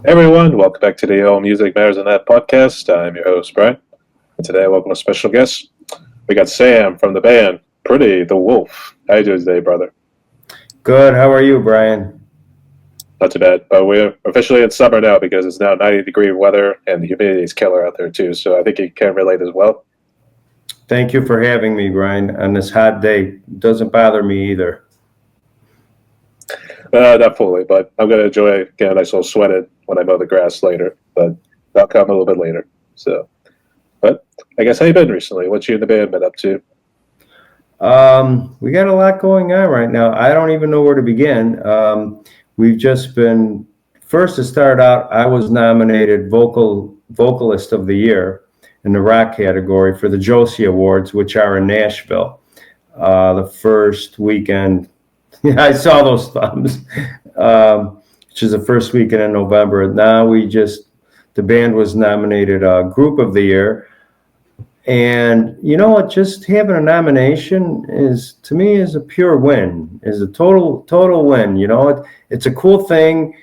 Hey everyone, welcome back to the All Music Matters and That podcast. I'm your host, Brian. And today I welcome a special guest. We got Sam from the band, Pretty the Wolf. How you doing today, brother? Good. How are you, Brian? Not too bad, but we're officially in summer now because it's now 90-degree weather and the humidity is killer out there too, so I think you can relate as well. Thank you for having me, Brian, on this hot day. Doesn't bother me either. Not fully, but I'm going to enjoy getting a nice little sweated when I mow the grass later, but that'll come a little bit later. So, but I guess how you been recently? What you and the band been up to? We got a lot going on right now. I don't even know where to begin. We've just been first to start out. I was nominated vocalist of the year in the rock category for the Josie Awards, which are in Nashville. The first weekend, yeah, I saw those thumbs, which is the first weekend in November. Now the band was nominated Group of the Year. And you know what? Just having a nomination to me, is a pure win, is a total win. You know, it's a cool thing.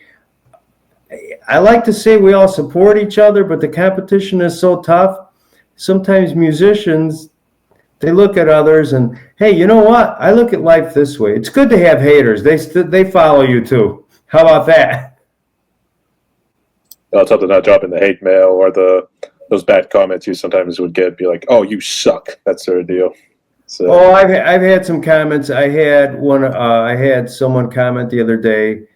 I like to say we all support each other, but the competition is so tough. Sometimes musicians, they look at others and, hey, you know what? I look at life this way. It's good to have haters. They follow you too. How about that? Well, something not dropping the hate mail or those bad comments you sometimes would get, be like, "Oh, you suck." That's their deal. So. Oh, I've had some comments. I had someone comment the other day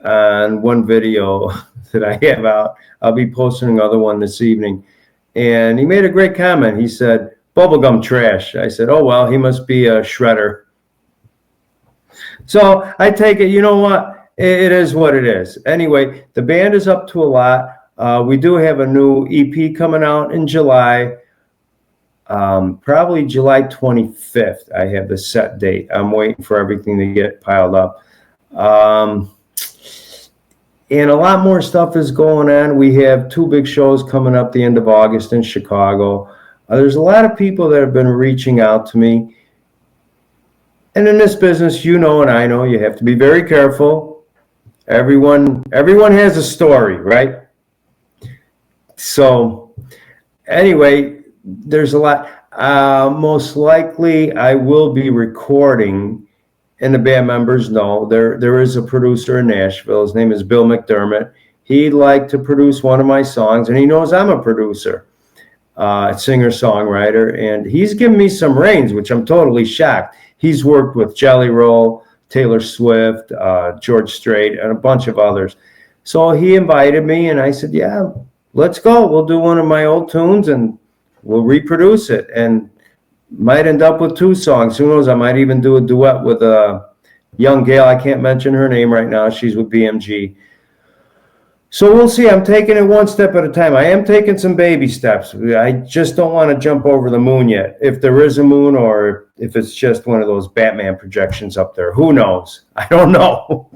on one video that I have out. I'll be posting another one this evening, and he made a great comment. He said, "Bubblegum trash." I said, "Oh well, he must be a shredder." So I take it. You know what? It is what it is. Anyway, the band is up to a lot. We do have a new EP coming out in July, probably July 25th. I have the set date. I'm waiting for everything to get piled up. And a lot more stuff is going on. We have 2 big shows coming up the end of August in Chicago. There's a lot of people that have been reaching out to me. And in this business, you know and I know, you have to be very careful. Everyone has a story, right? So anyway, there's a lot. Most likely I will be recording, and the band members know there is a producer in Nashville. His name is Bill McDermott. He'd like to produce one of my songs, and he knows I'm a producer, singer-songwriter, and he's given me some reins, which I'm totally shocked. He's worked with Jelly Roll, Taylor Swift, George Strait, and a bunch of others. So he invited me, and I said, yeah, let's go. We'll do one of my old tunes, and we'll reproduce it. And might end up with 2 songs. Who knows? I might even do a duet with a young gal. I can't mention her name right now. She's with BMG. So we'll see. I'm taking it one step at a time. I am taking some baby steps. I just don't want to jump over the moon yet. If there is a moon, or if it's just one of those Batman projections up there, who knows? I don't know.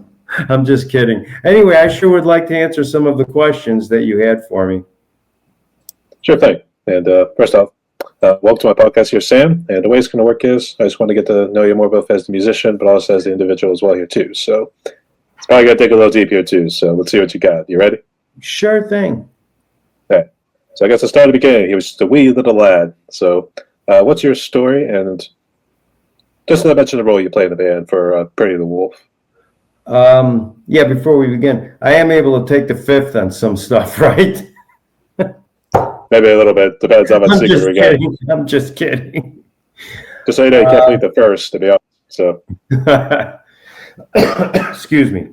I'm just kidding. Anyway, I sure would like to answer some of the questions that you had for me. Sure thing. And first off, welcome to my podcast here, Sam. And the way it's going to work is I just want to get to know you more both as the musician, but also as the individual as well here too. So it's probably going to take a little deep here too. So let's see what you got. You ready? Sure thing. Okay. So I guess to start at the beginning, he was just a wee little lad. So what's your story? And just to mention the role you play in the band for Pretty the Wolf. Yeah, before we begin, I am able to take the fifth on some stuff, right? Maybe a little bit. Depends how much secret we got. I'm just kidding. Just so you know, you can't plead the first, to be honest. So. Excuse me.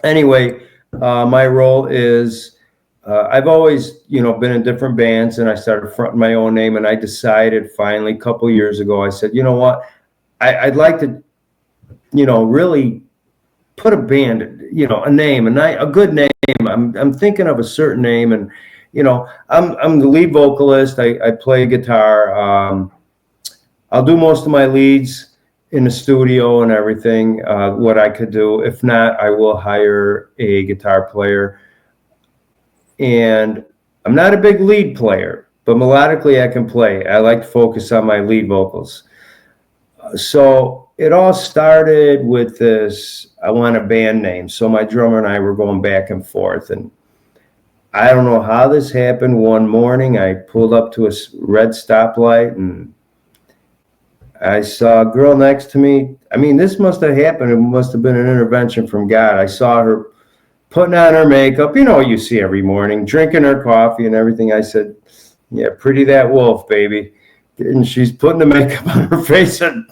Anyway, my role is I've always, been in different bands, and I started fronting my own name, and I decided finally a couple years ago, I said, you know what, I'd like to, really put a band, a name, a good name. I'm thinking of a certain name, and I'm the lead vocalist. I play guitar. I'll do most of my leads in the studio and everything, what I could do. If not, I will hire a guitar player. And I'm not a big lead player, but melodically I can play. I like to focus on my lead vocals. So it all started with this, I want a band name. So my drummer and I were going back and forth. And I don't know how this happened. One morning, I pulled up to a red stoplight and I saw a girl next to me. I mean, this must have happened. It must have been an intervention from God. I saw her putting on her makeup, you know what you see every morning, drinking her coffee and everything. I said, yeah, pretty that wolf, baby. And she's putting the makeup on her face. And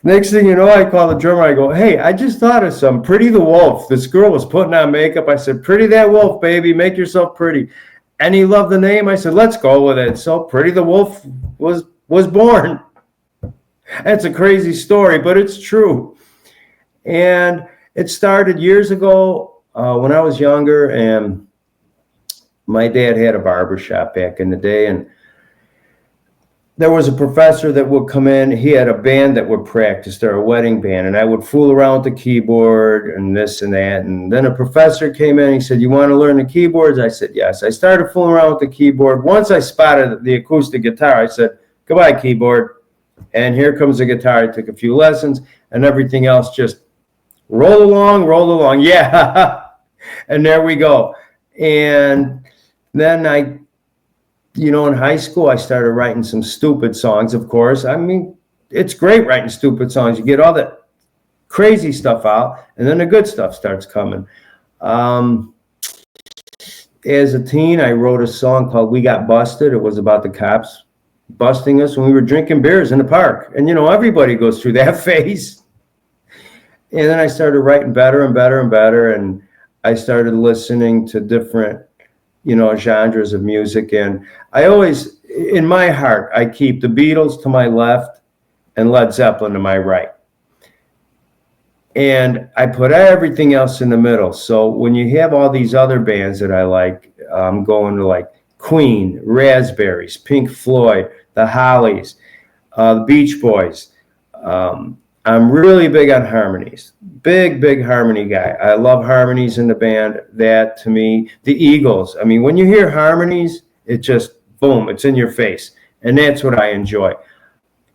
next thing you know, I call the drummer. I go, hey, I just thought of some. Pretty the wolf. This girl was putting on makeup. I said, pretty that wolf, baby. Make yourself pretty. And he loved the name. I said, let's go with it. So Pretty the Wolf was born. That's a crazy story, but it's true. And it started years ago when I was younger, and my dad had a barber shop back in the day, and there was a professor that would come in. He had a band that would practice. They're a wedding band, and I would fool around with the keyboard and this and that. And then a professor came in. He said, you want to learn the keyboards? I said, yes. I started fooling around with the keyboard. Once I spotted the acoustic guitar, I said, goodbye, keyboard. And here comes the guitar. I took a few lessons, and everything else just roll along. Yeah. And there we go. And then in high school, I started writing some stupid songs, of course. I mean, it's great writing stupid songs. You get all that crazy stuff out, and then the good stuff starts coming. As a teen, I wrote a song called We Got Busted. It was about the cops busting us when we were drinking beers in the park. And, everybody goes through that phase. And then I started writing better and better and better, and I started listening to different genres of music. And I always, in my heart, I keep the Beatles to my left and Led Zeppelin to my right. And I put everything else in the middle. So when you have all these other bands that I like, I'm going to like Queen, Raspberries, Pink Floyd, the Hollies, the Beach Boys. I'm really big on harmonies. Big harmony guy. I love harmonies in the band. That, to me, the Eagles. I mean, when you hear harmonies, it just, boom, it's in your face. And that's what I enjoy.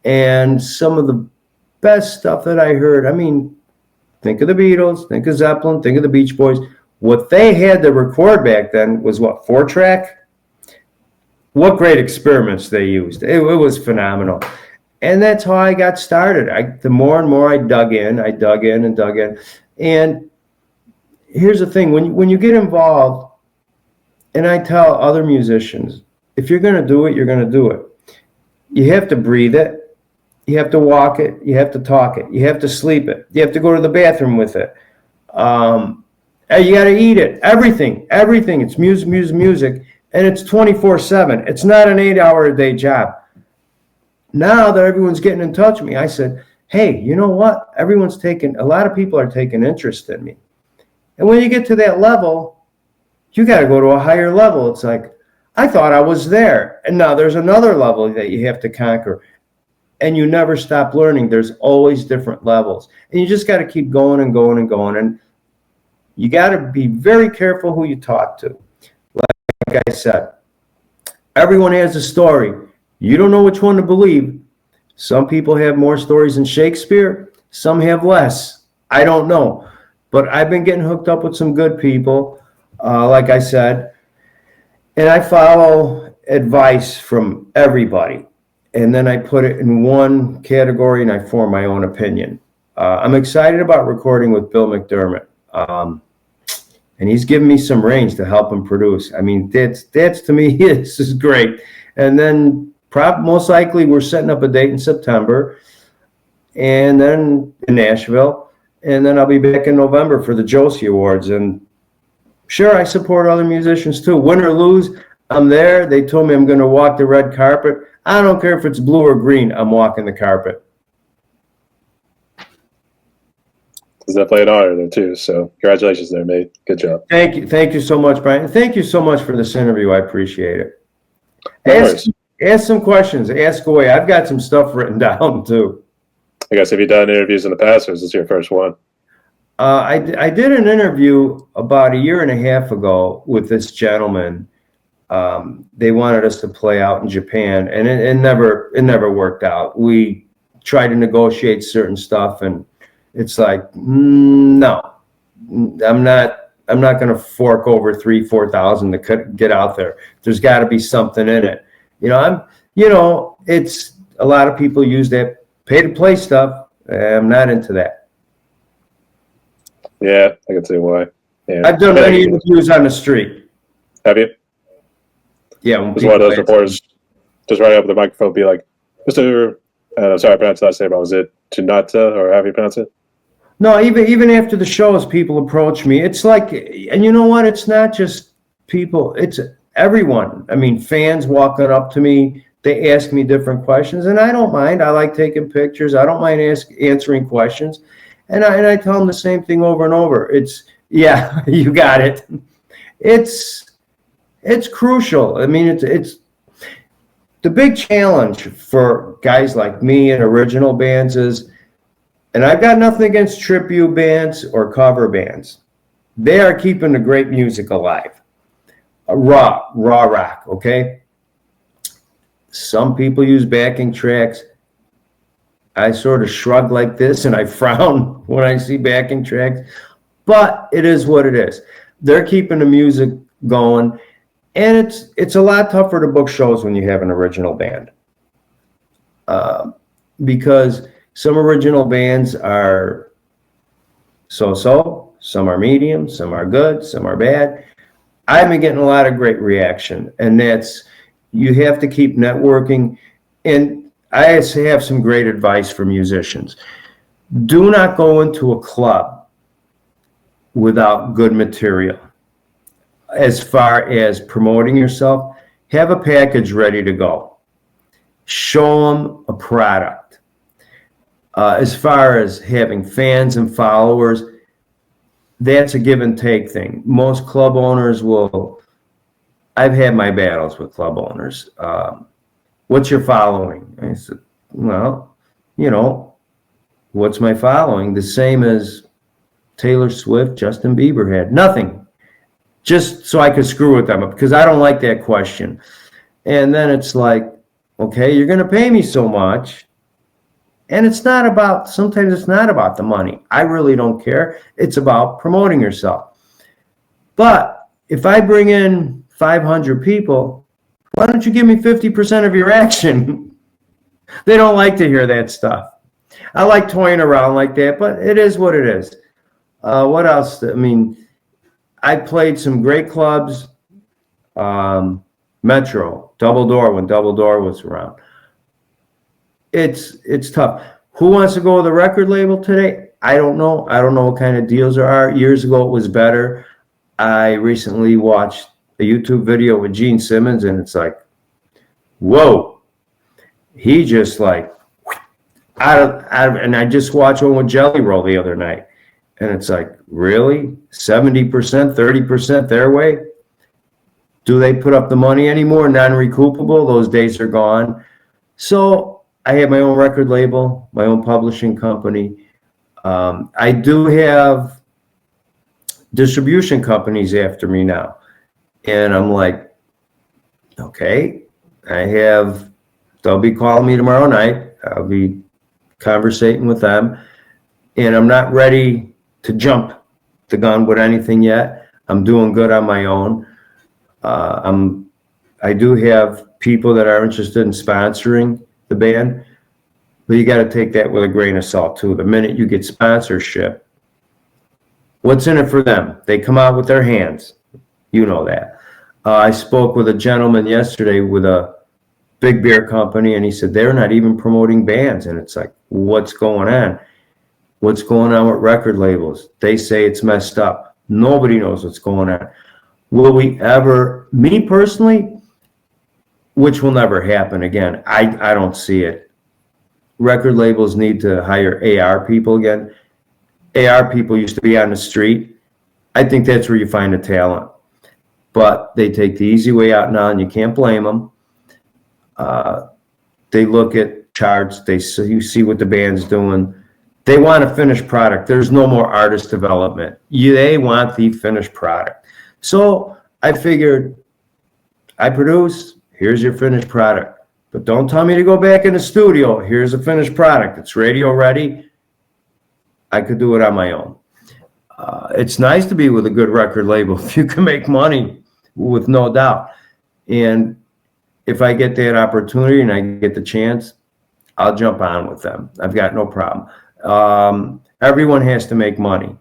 And some of the best stuff that I heard, I mean, think of the Beatles, think of Zeppelin, think of the Beach Boys. What they had to record back then was what, 4-track? What great experiments they used. It was phenomenal. And that's how I got started. The more and more I dug in. And here's the thing. When you get involved, and I tell other musicians, if you're going to do it, you're going to do it. You have to breathe it. You have to walk it. You have to talk it. You have to sleep it. You have to go to the bathroom with it. You got to eat it. Everything. It's music. And it's 24/7. It's not an 8-hour-a-day job. Now that everyone's getting in touch with me, I said, hey, you know what? A lot of people are taking interest in me. And when you get to that level, you got to go to a higher level. It's like, I thought I was there. And now there's another level that you have to conquer. And you never stop learning. There's always different levels. And you just got to keep going and going and going. And you got to be very careful who you talk to. Like I said, everyone has a story. You don't know which one to believe. Some people have more stories than Shakespeare. Some have less. I don't know. But I've been getting hooked up with some good people, like I said. And I follow advice from everybody. And then I put it in one category and I form my own opinion. I'm excited about recording with Bill McDermott. And he's given me some range to help him produce. I mean, that's to me, this is great. And then most likely we're setting up a date in September, and then in Nashville, and then I'll be back in November for the Josie Awards. And sure, I support other musicians too. Win or lose, I'm there. They told me I'm going to walk the red carpet. I don't care if it's blue or green. I'm walking the carpet. It's definitely an honor there too. So congratulations there, mate. Good job. Thank you so much, Brian. Thank you so much for this interview. I appreciate it. Ask some questions. Ask away. I've got some stuff written down too. I guess, have you done interviews in the past, or is this your first one? I did an interview about 1.5 years ago with this gentleman. They wanted us to play out in Japan, and it never worked out. We tried to negotiate certain stuff, and it's like, no, I'm not I'm not going to fork over 3,000-4,000 to get out there. There's got to be something in it. It's a lot of people use that pay to play stuff. I'm not into that. Yeah, I can see why. Yeah. I've done many interviews on the street. Have you? Yeah. Was one of those reporters just right up the microphone be like, Mr. I'm sorry, I pronounced the last name wrong. Was it Tenuta, or have you pronounced it? No, even after the shows, people approach me. It's like, and you know what? It's not just people. It's everyone. I mean, fans walking up to me. They ask me different questions, and I don't mind. I like taking pictures. I don't mind answering questions. And I tell them the same thing over and over. It's, yeah, you got it. It's crucial. I mean, it's the big challenge for guys like me and original bands is, and I've got nothing against tribute bands or cover bands. They are keeping the great music alive. Raw rock, okay? Some people use backing tracks. I sort of shrug like this and I frown when I see backing tracks, but it is what it is. They're keeping the music going, and it's a lot tougher to book shows when you have an original band. Because some original bands are so-so, some are medium, some are good, some are bad. I've been getting a lot of great reaction, and that's, you have to keep networking. And I have some great advice for musicians. Do not go into a club without good material. As far as promoting yourself, have a package ready to go. Show them a product. As far as having fans and followers, that's a give and take thing. Most club owners will, I've had my battles with club owners. What's your following? I said, well, what's my following? The same as Taylor Swift, Justin Bieber had. Nothing. Just so I could screw with them, because I don't like that question. And then it's like, okay, you're going to pay me so much. And sometimes it's not about the money. I really don't care. It's about promoting yourself. But if I bring in 500 people, why don't you give me 50% of your action? They don't like to hear that stuff. I like toying around like that, but it is what it is. What else? I mean, I played some great clubs. Metro, Double Door, when Double Door was around. It's tough. Who wants to go with a record label today? I don't know. I don't know what kind of deals there are. Years ago, it was better. I recently watched a YouTube video with Gene Simmons, and it's like, whoa. He just like, and I just watched one with Jelly Roll the other night. And it's like, really? 70%, 30% their way? Do they put up the money anymore? Non-recoupable? Those days are gone. So I have my own record label, my own publishing company. I do have distribution companies after me now. And I'm like, okay, they'll be calling me tomorrow night. I'll be conversating with them. And I'm not ready to jump the gun with anything yet. I'm doing good on my own. I do have people that are interested in sponsoring the band, but you got to take that with a grain of salt too. The minute you get sponsorship, what's in it for them? They come out with their hands. You know that. I spoke with a gentleman yesterday with a big beer company, and he said they're not even promoting bands. And it's like, what's going on? What's going on with record labels? They say it's messed up. Nobody knows what's going on. Will we ever, me personally, which will never happen again, I don't see it. Record labels need to hire AR people again. AR people used to be on the street. I think that's where you find the talent. But they take the easy way out now, and you can't blame them. They look at charts. You see what the band's doing. They want a finished product. There's no more artist development. They want the finished product. So I figured, I produce, here's your finished product. But don't tell me to go back in the studio. Here's a finished product. It's radio ready. I could do it on my own. It's nice to be with a good record label if you can make money, with no doubt. And if I get that opportunity and I get the chance, I'll jump on with them. I've got no problem. Everyone has to make money.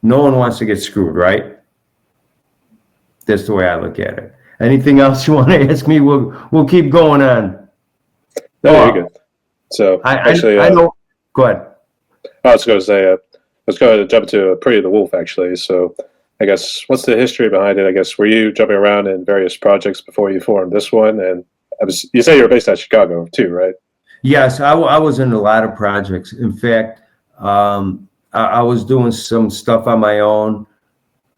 No one wants to get screwed, right? That's the way I look at it. Anything else you want to ask me? We'll keep going on. No, you're good. So actually, I know. Go ahead. I was going to say, let's go jump to Pretty the Wolf, actually. So I guess, what's the history behind it? I guess, were you jumping around in various projects before you formed this one? And you say you were based out of Chicago too, right? Yes, I was in a lot of projects. In fact, I was doing some stuff on my own.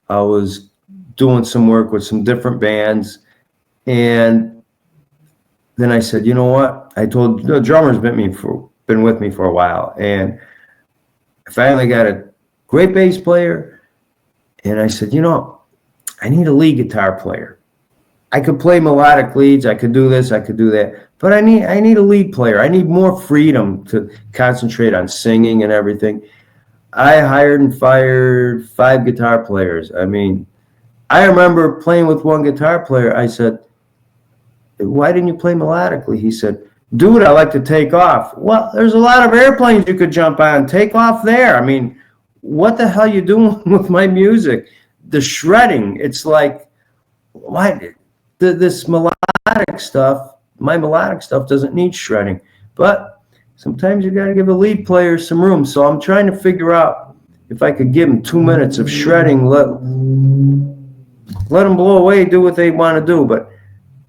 I was doing some work with some different bands. And then I said, you know what? I told the drummer's been with me for a while. And I finally got a great bass player. And I said, you know, I need a lead guitar player. I could play melodic leads. I could do this. I could do that. But I need a lead player. I need more freedom to concentrate on singing and everything. I hired and fired 5 guitar players. I mean, I remember playing with one guitar player. I said, why didn't you play melodically? He said, dude, I like to take off. Well, there's a lot of airplanes you could jump on. Take off there. I mean, what the hell you doing with my music? The shredding, it's like, why? This melodic stuff, my melodic stuff doesn't need shredding. But sometimes you got to give a lead player some room. So I'm trying to figure out if I could give them 2 minutes of shredding, let them blow away, do what they want to do. But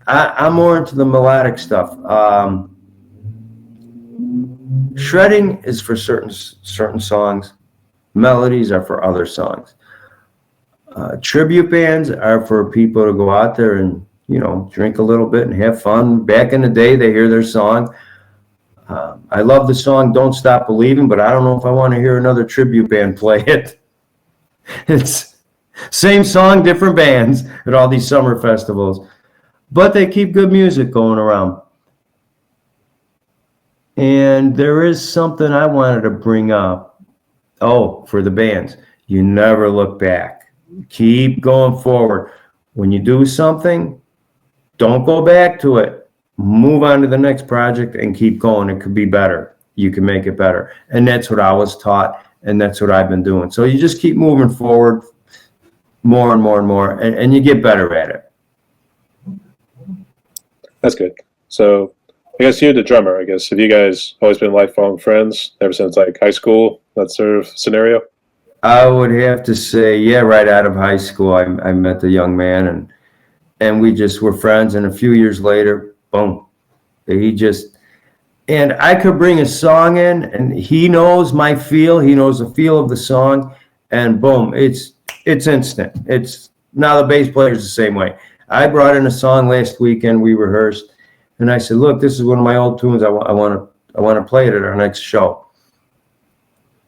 I'm more into the melodic stuff. Shredding is for certain songs. Melodies are for other songs. Tribute bands are for people to go out there and, you know, drink a little bit and have fun. Back in the day, they hear their song. I love the song Don't Stop Believing, but I don't know if I want to hear another tribute band play it. It's same song, different bands at all these summer festivals. But they keep good music going around. And there is something I wanted to bring up. Oh, for the bands, you never look back. Keep going forward. When you do something, don't go back to it. Move on to the next project and keep going. It could be better. You can make it better. And that's what I was taught, and that's what I've been doing. So you just keep moving forward more and more and more, and you get better at it. That's good. So I guess you're the drummer. I guess, have you guys always been lifelong friends ever since like high school, that sort of scenario? I would have to say, yeah, right out of high school, I met the young man, and we just were friends. And a few years later, boom, and I could bring a song in, and he knows my feel. He knows the feel of the song, and boom, it's instant. It's now the bass player's the same way. I brought in a song last weekend. We rehearsed, and I said, "Look, this is one of my old tunes. I want to play it at our next show."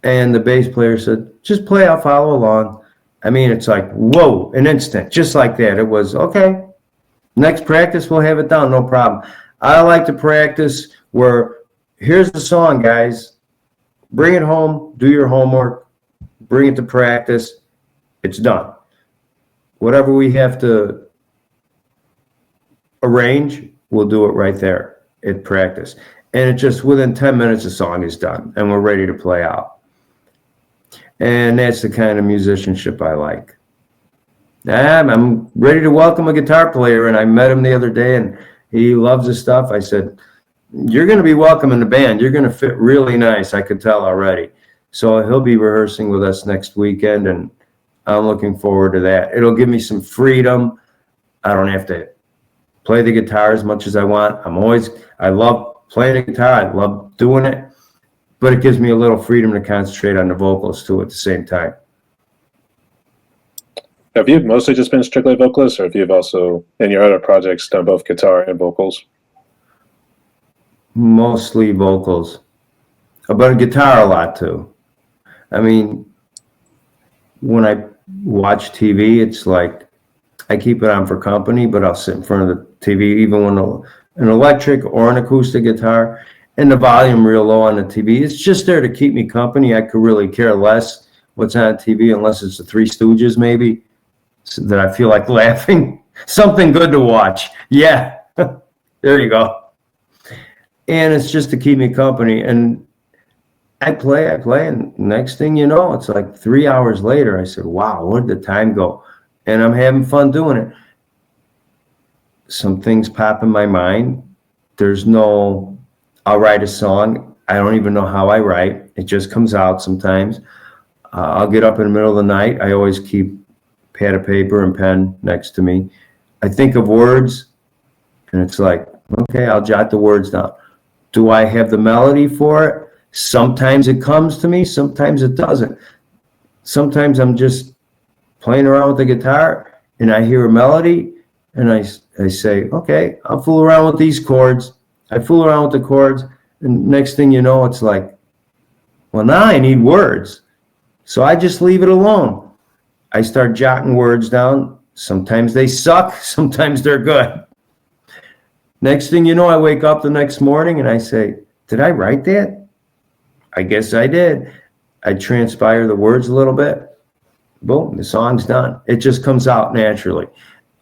And the bass player said, "Just play. I'll follow along." I mean, it's like, whoa, an instant, just like that. It was okay. Next practice, we'll have it down, no problem. I like to practice where, here's the song, guys. Bring it home. Do your homework. Bring it to practice. It's done. Whatever we have to arrange, we'll do it right there at practice. And it just, within 10 minutes, the song is done, and we're ready to play out. And that's the kind of musicianship I like. I'm ready to welcome a guitar player, and I met him the other day, and he loves his stuff. I said, you're going to be welcome in the band. You're going to fit really nice. I could tell already. So he'll be rehearsing with us next weekend, and I'm looking forward to that. It'll give me some freedom. I don't have to play the guitar as much as I want. I love playing the guitar. I love doing it. But it gives me a little freedom to concentrate on the vocals too at the same time. Have you mostly just been strictly vocalist, or have you also, in your other projects, done both guitar and vocals? Mostly vocals, but a guitar a lot too. I mean, when I watch TV, it's like I keep it on for company, but I'll sit in front of the TV, even when an electric or an acoustic guitar, and the volume real low on the TV. It's just there to keep me company. I could really care less what's on TV unless it's the Three Stooges, maybe, so that I feel like laughing. Something good to watch. Yeah, there you go. And it's just to keep me company. And I play, and next thing you know, it's like 3 hours later, I said, wow, where did the time go? And I'm having fun doing it. Some things pop in my mind. I'll write a song. I don't even know how I write. It just comes out sometimes. I'll get up in the middle of the night. I always keep pad of paper and pen next to me. I think of words, and it's like, okay, I'll jot the words down. Do I have the melody for it? Sometimes it comes to me, sometimes it doesn't. Sometimes I'm just playing around with the guitar, and I hear a melody, and I say, okay, I'll fool around with these chords. I fool around with the chords, and next thing you know, it's like, well, now I need words. So I just leave it alone. I start jotting words down. Sometimes they suck, sometimes they're good. Next thing you know, I wake up the next morning and I say, did I write that? I guess I did. I transpire the words a little bit. Boom, the song's done. It just comes out naturally.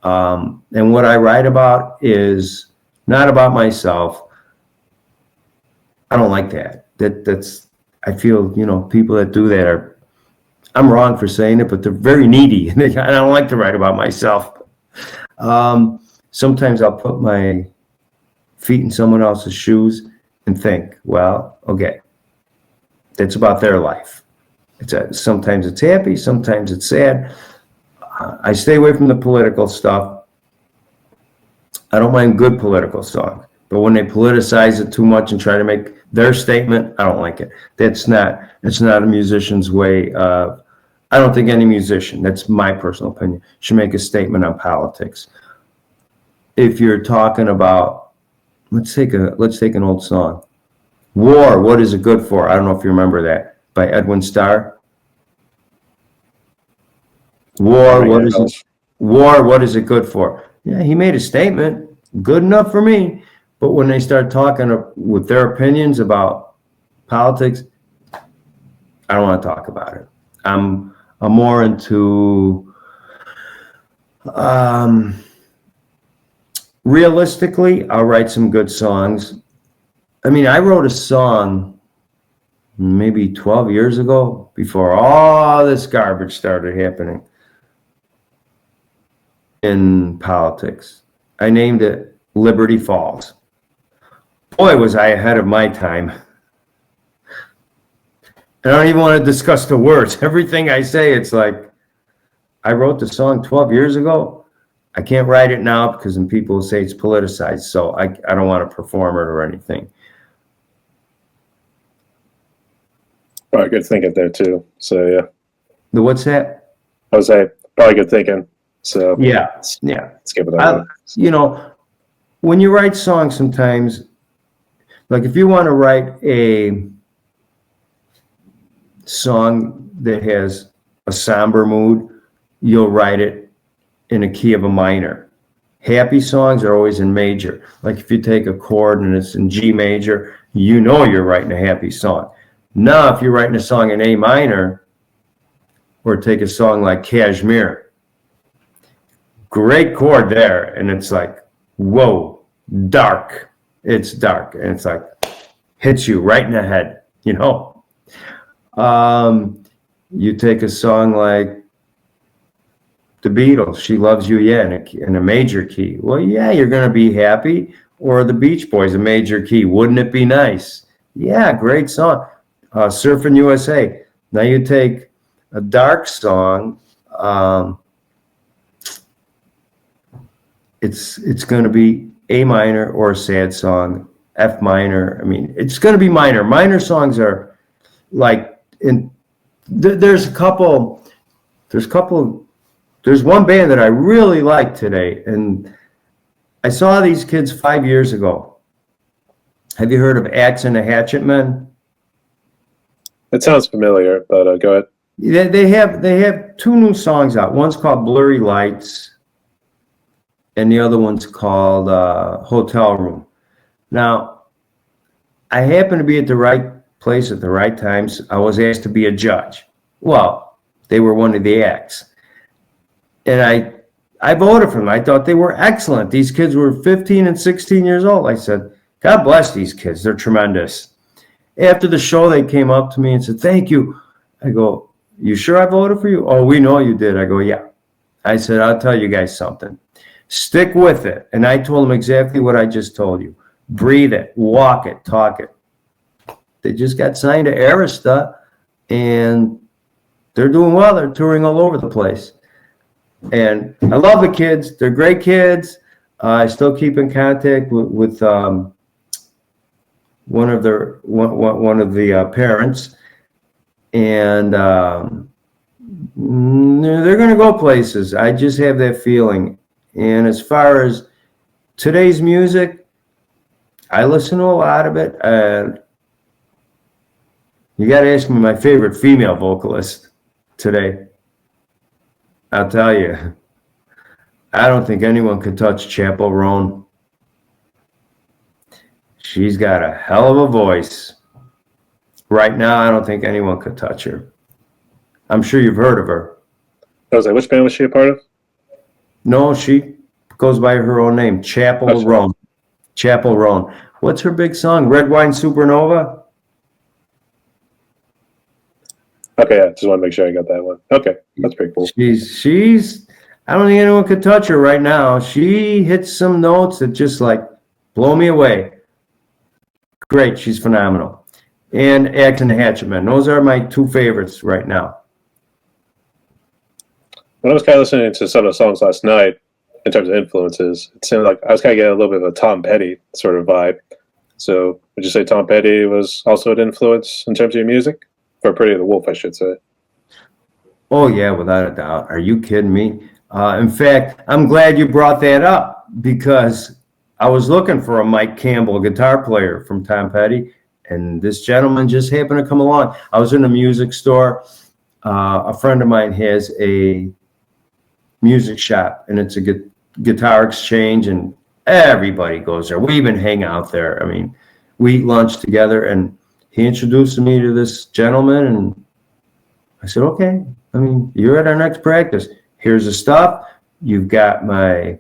And what I write about is not about myself. I don't like that. I feel, people that do that I'm wrong for saying it, but they're very needy. I don't like to write about myself. Sometimes I'll put my feet in someone else's shoes and think, well, okay, that's about their life. Sometimes it's happy, sometimes it's sad. I stay away from the political stuff. I don't mind good political songs, but when they politicize it too much and try to make their statement, I don't like it. It's not a musician's way. I don't think any musician, that's my personal opinion, should make a statement on politics. If you're talking about, let's take an old song. War, what is it good for? I don't know if you remember that, by Edwin Starr. War, what is it good for? Yeah, he made a statement, good enough for me. But when they start talking with their opinions about politics, I don't want to talk about it. I'm more into, realistically, I'll write some good songs. I mean, I wrote a song maybe 12 years ago before all this garbage started happening in politics. I named it Liberty Falls. Boy, was I ahead of my time. I don't even want to discuss the words. Everything I say, it's like, I wrote the song 12 years ago. I can't write it now because then people will say it's politicized. So I don't want to perform it or anything. Probably good thinking there too. So yeah. What's that? I was saying probably good thinking. So yeah. Let's give it that one. When you write songs, sometimes, like if you want to write a song that has a somber mood, you'll write it in a key of a minor. Happy songs are always in major. Like if you take a chord and it's in G major, you're writing a happy song. Now, if you're writing a song in A minor, or take a song like Kashmir, great chord there, and it's like, whoa, dark. It's dark, and it's like, hits you right in the head, You take a song like The Beatles, She Loves You, yeah, in a major key. Well, yeah, you're going to be happy. Or The Beach Boys, a major key. Wouldn't it be nice? Yeah, great song. Surfing USA. Now you take a dark song. It's going to be A minor, or a sad song, F minor. I mean, it's going to be minor. Minor songs are like there's one band that I really like today, and I saw these kids 5 years ago. Have you heard of Axe and the Hatchet Men? It sounds familiar, but go ahead. They have two new songs out. One's called Blurry Lights, and the other one's called Hotel Room. Now, I happened to be at the right place at the right times. I was asked to be a judge. Well, they were one of the acts. And I voted for them. I thought they were excellent. These kids were 15 and 16 years old. I said, God bless these kids. They're tremendous. After the show, they came up to me and said, thank you. I go, you sure I voted for you? Oh, we know you did. I go, yeah. I said, I'll tell you guys something. Stick with it. And I told them exactly what I just told you. Breathe it, walk it, talk it. They just got signed to Arista, and they're doing well. They're touring all over the place. And I love the kids. They're great kids. I still keep in contact with one of the parents, and they're going to go places. I just have that feeling. And as far as today's music, I listen to a lot of it. And you got to ask me my favorite female vocalist today. I'll tell you, I don't think anyone could touch Chapel Roan. She's got a hell of a voice. Right now, I don't think anyone could touch her. I'm sure you've heard of her. I was like, which band was she a part of? No, she goes by her own name, Chapel Roan. Chapel Roan. What's her big song? Red Wine Supernova? Okay, yeah, just want to make sure I got that one. Okay, that's pretty cool. She's I don't think anyone could touch her right now. She hits some notes that just like blow me away. Great, she's phenomenal. And Acton Hatchetman. Those are my two favorites right now. When I was kind of listening to some of the songs last night, in terms of influences, it seemed like I was kind of getting a little bit of a Tom Petty sort of vibe. So would you say Tom Petty was also an influence in terms of your music? For Pretty the Wolf, I should say. Oh, yeah, without a doubt. Are you kidding me? In fact, I'm glad you brought that up because I was looking for a Mike Campbell guitar player from Tom Petty, and this gentleman just happened to come along. I was in a music store. A friend of mine has a music shop, and it's a guitar exchange, and everybody goes there. We even hang out there. I mean, we eat lunch together, and he introduced me to this gentleman, and I said, okay, I mean, you're at our next practice. Here's the stuff. You've got my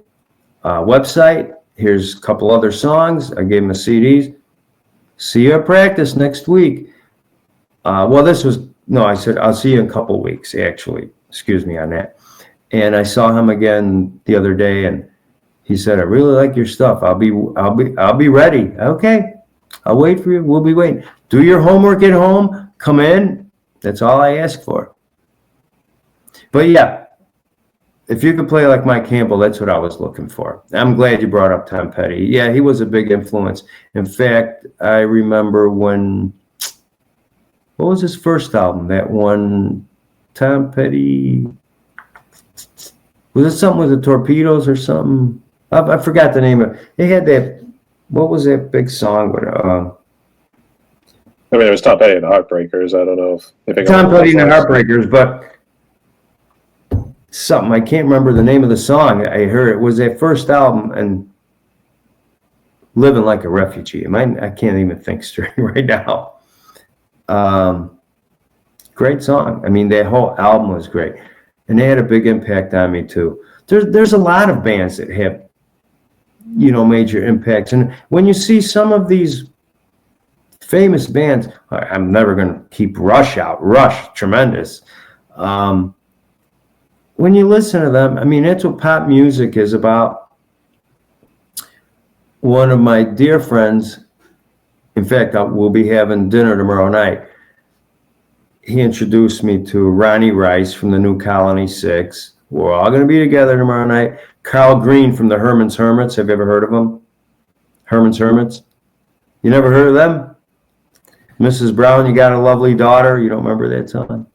website. Here's a couple other songs. I gave him the CDs. See you at practice next week. I said, I'll see you in a couple of weeks, actually. Excuse me on that. And I saw him again the other day, and he said, I really like your stuff. I'll be ready. Okay. I'll wait for you. We'll be waiting. Do your homework at home. Come in. That's all I ask for. But yeah, if you could play like Mike Campbell, that's what I was looking for. I'm glad you brought up Tom Petty. Yeah, he was a big influence. In fact, I remember what was his first album? That one, Tom Petty. Was it something with the Torpedoes or something? I forgot the name of it. They had that. What was that big song with? I mean, it was Tom Petty and the Heartbreakers. I don't know if Tom Petty and the Heartbreakers, but something I can't remember the name of the song. I heard it was their first album, and Living Like a Refugee. I can't even think straight right now. Great song. I mean, that whole album was great, and they had a big impact on me too. There's a lot of bands that have, major impacts, and when you see some of these famous bands, I'm never going to keep Rush out. Rush, tremendous. When you listen to them, I mean, that's what pop music is about. One of my dear friends, in fact, we'll be having dinner tomorrow night. He introduced me to Ronnie Rice from the New Colony Six. We're all going to be together tomorrow night. Carl Green from the Herman's Hermits. Have you ever heard of them? Herman's Hermits? You never heard of them? Mrs. Brown, You Got a Lovely Daughter. You don't remember that song?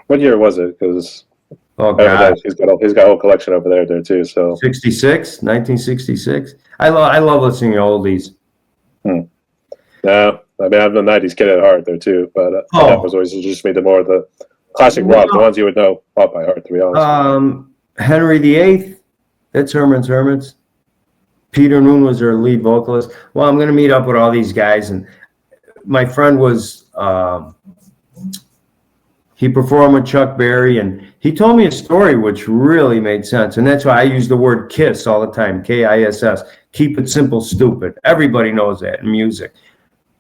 What year was it? Because he's got a whole collection over there too. So 1966. I love listening to oldies. No, I mean, I'm a '90s kid at heart there too, but that was always just me to more of the classic rock, the ones you would know off by heart, to be honest. Henry VIII. That's Herman's Hermits. Peter Noon was their lead vocalist. Well, I'm going to meet up with all these guys, and my friend was he performed with Chuck Berry, and he told me a story which really made sense. And that's why I use the word KISS all the time, KISS. Keep it simple, stupid. Everybody knows that in music,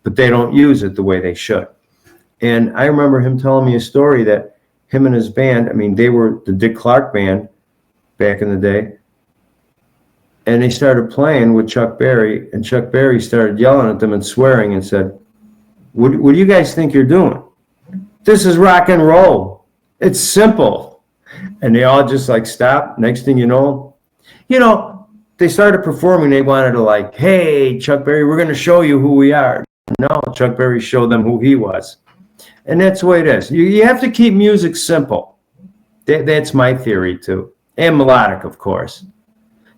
but they don't use it the way they should. And I remember him telling me a story that him and his band, I mean, they were the Dick Clark band back in the day, and they started playing with Chuck Berry, and Chuck Berry started yelling at them and swearing and said, what do you guys think you're doing? This is rock and roll. It's simple. And they all just like stopped. Next thing you know, they started performing. They wanted to like, hey, Chuck Berry, we're going to show you who we are. No, Chuck Berry showed them who he was. And that's the way it is. You have to keep music simple. That's my theory too. And melodic, of course.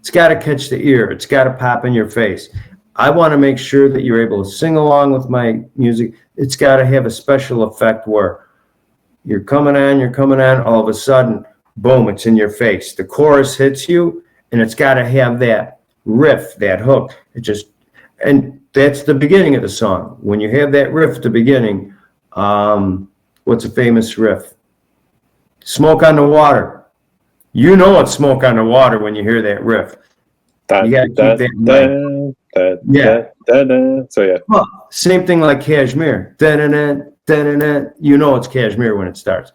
It's got to catch the ear. It's got to pop in your face. I want to make sure that you're able to sing along with my music. It's got to have a special effect where you're coming on, all of a sudden, boom, it's in your face. The chorus hits you, and it's got to have that riff, that hook. And that's the beginning of the song. When you have that riff at the beginning, what's a famous riff? Smoke on the Water. You know it's Smoke on the Water when you hear that riff. You got to keep that in mind. So yeah. Well, same thing like Kashmir. You know it's Kashmir when it starts.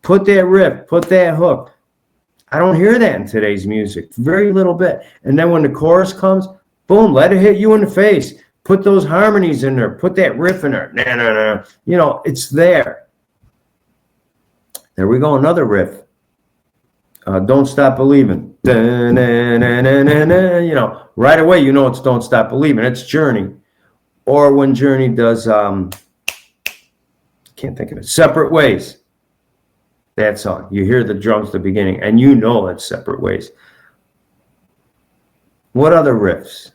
Put that riff, put that hook. I don't hear that in today's music. Very little bit. And then when the chorus comes, boom, let it hit you in the face. Put those harmonies in there. Put that riff in there. It's there. There we go, another riff. Don't Stop Believing. Right away, it's Don't Stop Believing. It's Journey. Or when Journey does, can't think of it, Separate Ways. That song. You hear the drums at the beginning, and it's Separate Ways. What other riffs?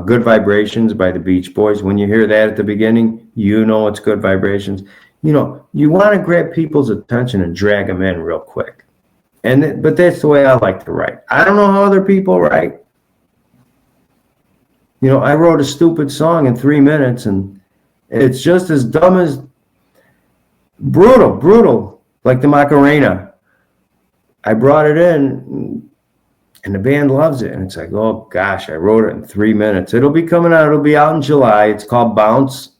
Good Vibrations by the Beach Boys. When you hear that at the beginning, it's Good Vibrations. You want to grab people's attention and drag them in real quick. But that's the way I like to write. I don't know how other people write. I wrote a stupid song in 3 minutes, and it's just as dumb as brutal, like the Macarena. I brought it in, and the band loves it. And it's like, oh, gosh, I wrote it in 3 minutes. It'll be coming out. It'll be out in July. It's called Bounce.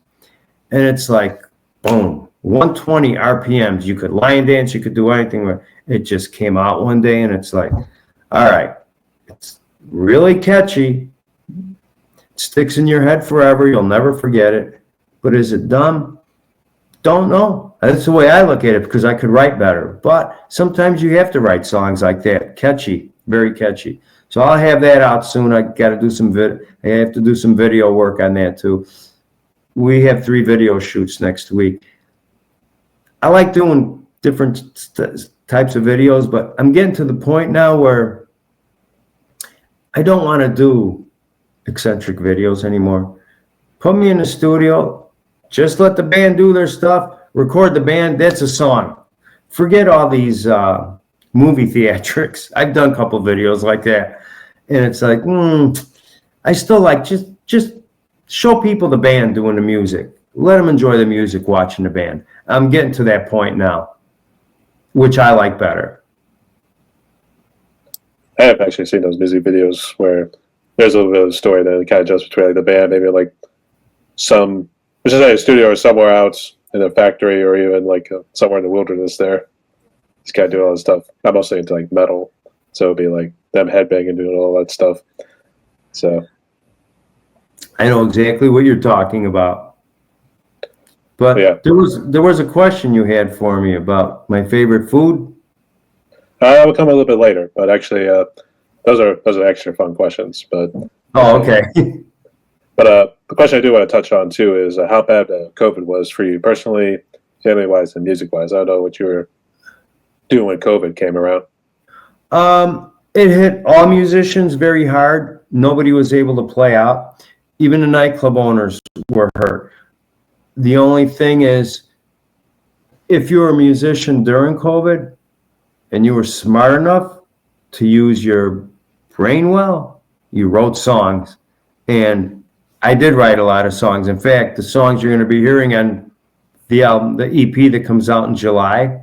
And it's like, boom. 120 RPMs. You could line dance, you could do anything. It just came out one day, and it's like, all right, it's really catchy. It sticks in your head forever. You'll never forget it. But is it dumb? Don't know. That's the way I look at it, because I could write better. But sometimes you have to write songs like that. Catchy, very catchy. So I'll have that out soon. I got to do I have to do some video work on that too. We have 3 video shoots next week. I like doing different types of videos, but I'm getting to the point now where I don't want to do eccentric videos anymore. Put me in the studio, just let the band do their stuff, record the band, that's a song. Forget all these movie theatrics. I've done a couple videos like that, and it's like, I still like just show people the band doing the music. Let them enjoy the music watching the band. I'm getting to that point now, which I like better. I have actually seen those music videos where there's a little bit of a story that kind of jumps between like the band, maybe like some, let's just say a studio or somewhere out in a factory, or even like somewhere in the wilderness there. Just kind of doing all this stuff. I'm mostly into like metal, so it'd be like them headbanging, doing all that stuff. So I know exactly what you're talking about. But yeah. There was a question you had for me about my favorite food. Will come a little bit later, but actually, those are extra fun questions. But okay. But the question I do want to touch on too is how bad COVID was for you personally, family-wise, and music-wise. I don't know what you were doing when COVID came around. It hit all musicians very hard. Nobody was able to play out. Even the nightclub owners were hurt. The only thing is, if you were a musician during COVID and you were smart enough to use your brain well, you wrote songs. And I did write a lot of songs. In fact, the songs you're going to be hearing on the album, the EP that comes out in July,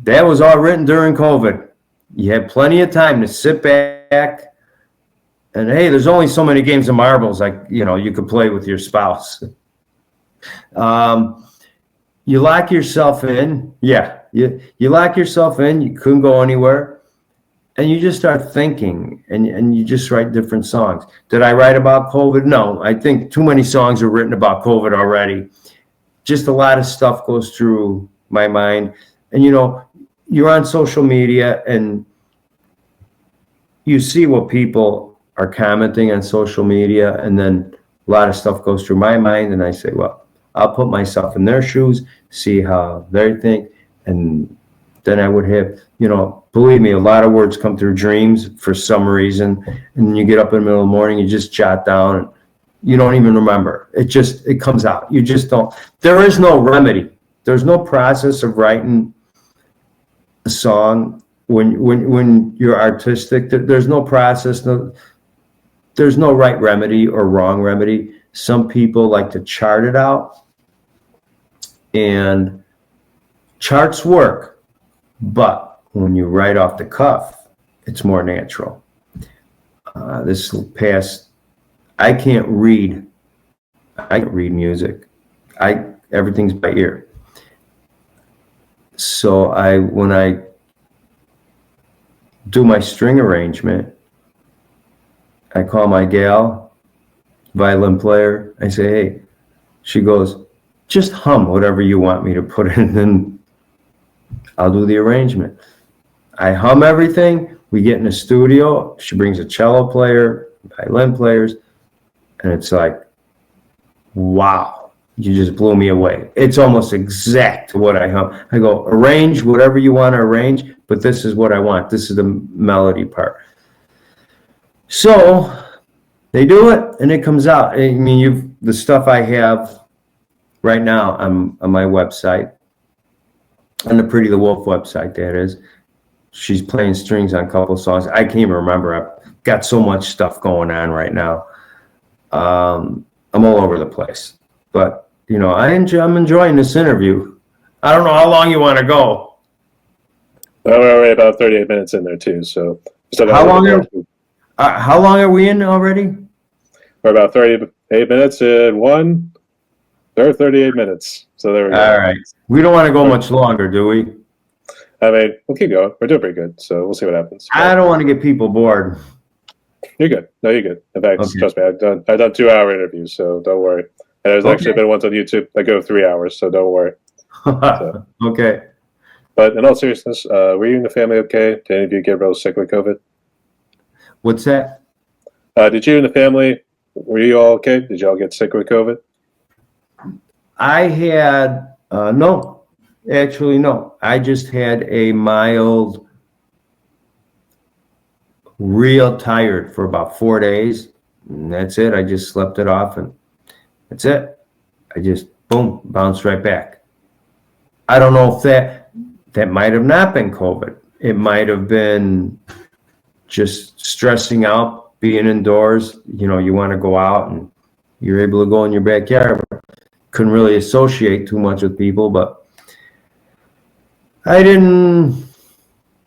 that was all written during COVID. You had plenty of time to sit back and, hey, there's only so many games of marbles, like, you could play with your spouse. You lock yourself in. Yeah, you lock yourself in. You couldn't go anywhere. And you just start thinking, and you just write different songs. Did I write about COVID? No, I think too many songs are written about COVID already. Just a lot of stuff goes through my mind. And, you're on social media, and you see what people are commenting on social media, and then a lot of stuff goes through my mind, and I say, well, I'll put myself in their shoes, see how they think, and then I would have, believe me, a lot of words come through dreams for some reason, and then you get up in the middle of the morning, you just jot down, and you don't even remember. It comes out. You just don't. There is no remedy. There's no process of writing a song when you're artistic. There's no process. There's no right remedy or wrong remedy. Some people like to chart it out, and charts work, but when you write off the cuff, it's more natural. This past, I can't read music. Everything's by ear. So when I do my string arrangement, I call my gal, violin player. I say, hey, she goes, just hum whatever you want me to put in, and I'll do the arrangement. I hum everything. We get in the studio. She brings a cello player, violin players, and it's like, wow, you just blew me away. It's almost exact what I hum. I go, arrange whatever you want to arrange, but this is what I want. This is the melody part. So they do it, and it comes out. I mean, the stuff I have right now on my website, on the Pretty the Wolf website, that is. She's playing strings on a couple songs. I can't even remember. I've got so much stuff going on right now. I'm all over the place. But, I'm enjoying this interview. I don't know how long you want to go. Well, we're already about 38 minutes in there, too. So how long are we in already? We're about 38 minutes in one. There are 38 minutes. So there we go. All right. We don't want to go much longer, do we? I mean, we'll keep going. We're doing pretty good. So we'll see what happens. I don't want to get people bored. You're good. No, you're good. In fact, Okay. Trust me, I've done 2-hour interviews, so don't worry. And there's actually been ones on YouTube that go 3 hours, so don't worry. So. Okay. But in all seriousness, were you and the family okay? Did any of you get real sick with COVID? What's that? Did you and the family, were you all okay? Did you all get sick with COVID? I had, no. Actually, no. I just had a mild, real tired for about 4 days. And that's it. I just slept it off, and that's it. I just, boom, bounced right back. I don't know if that might have not been COVID. It might have been just stressing out, being indoors. You want to go out, and you're able to go in your backyard. Couldn't really associate too much with people, but I didn't,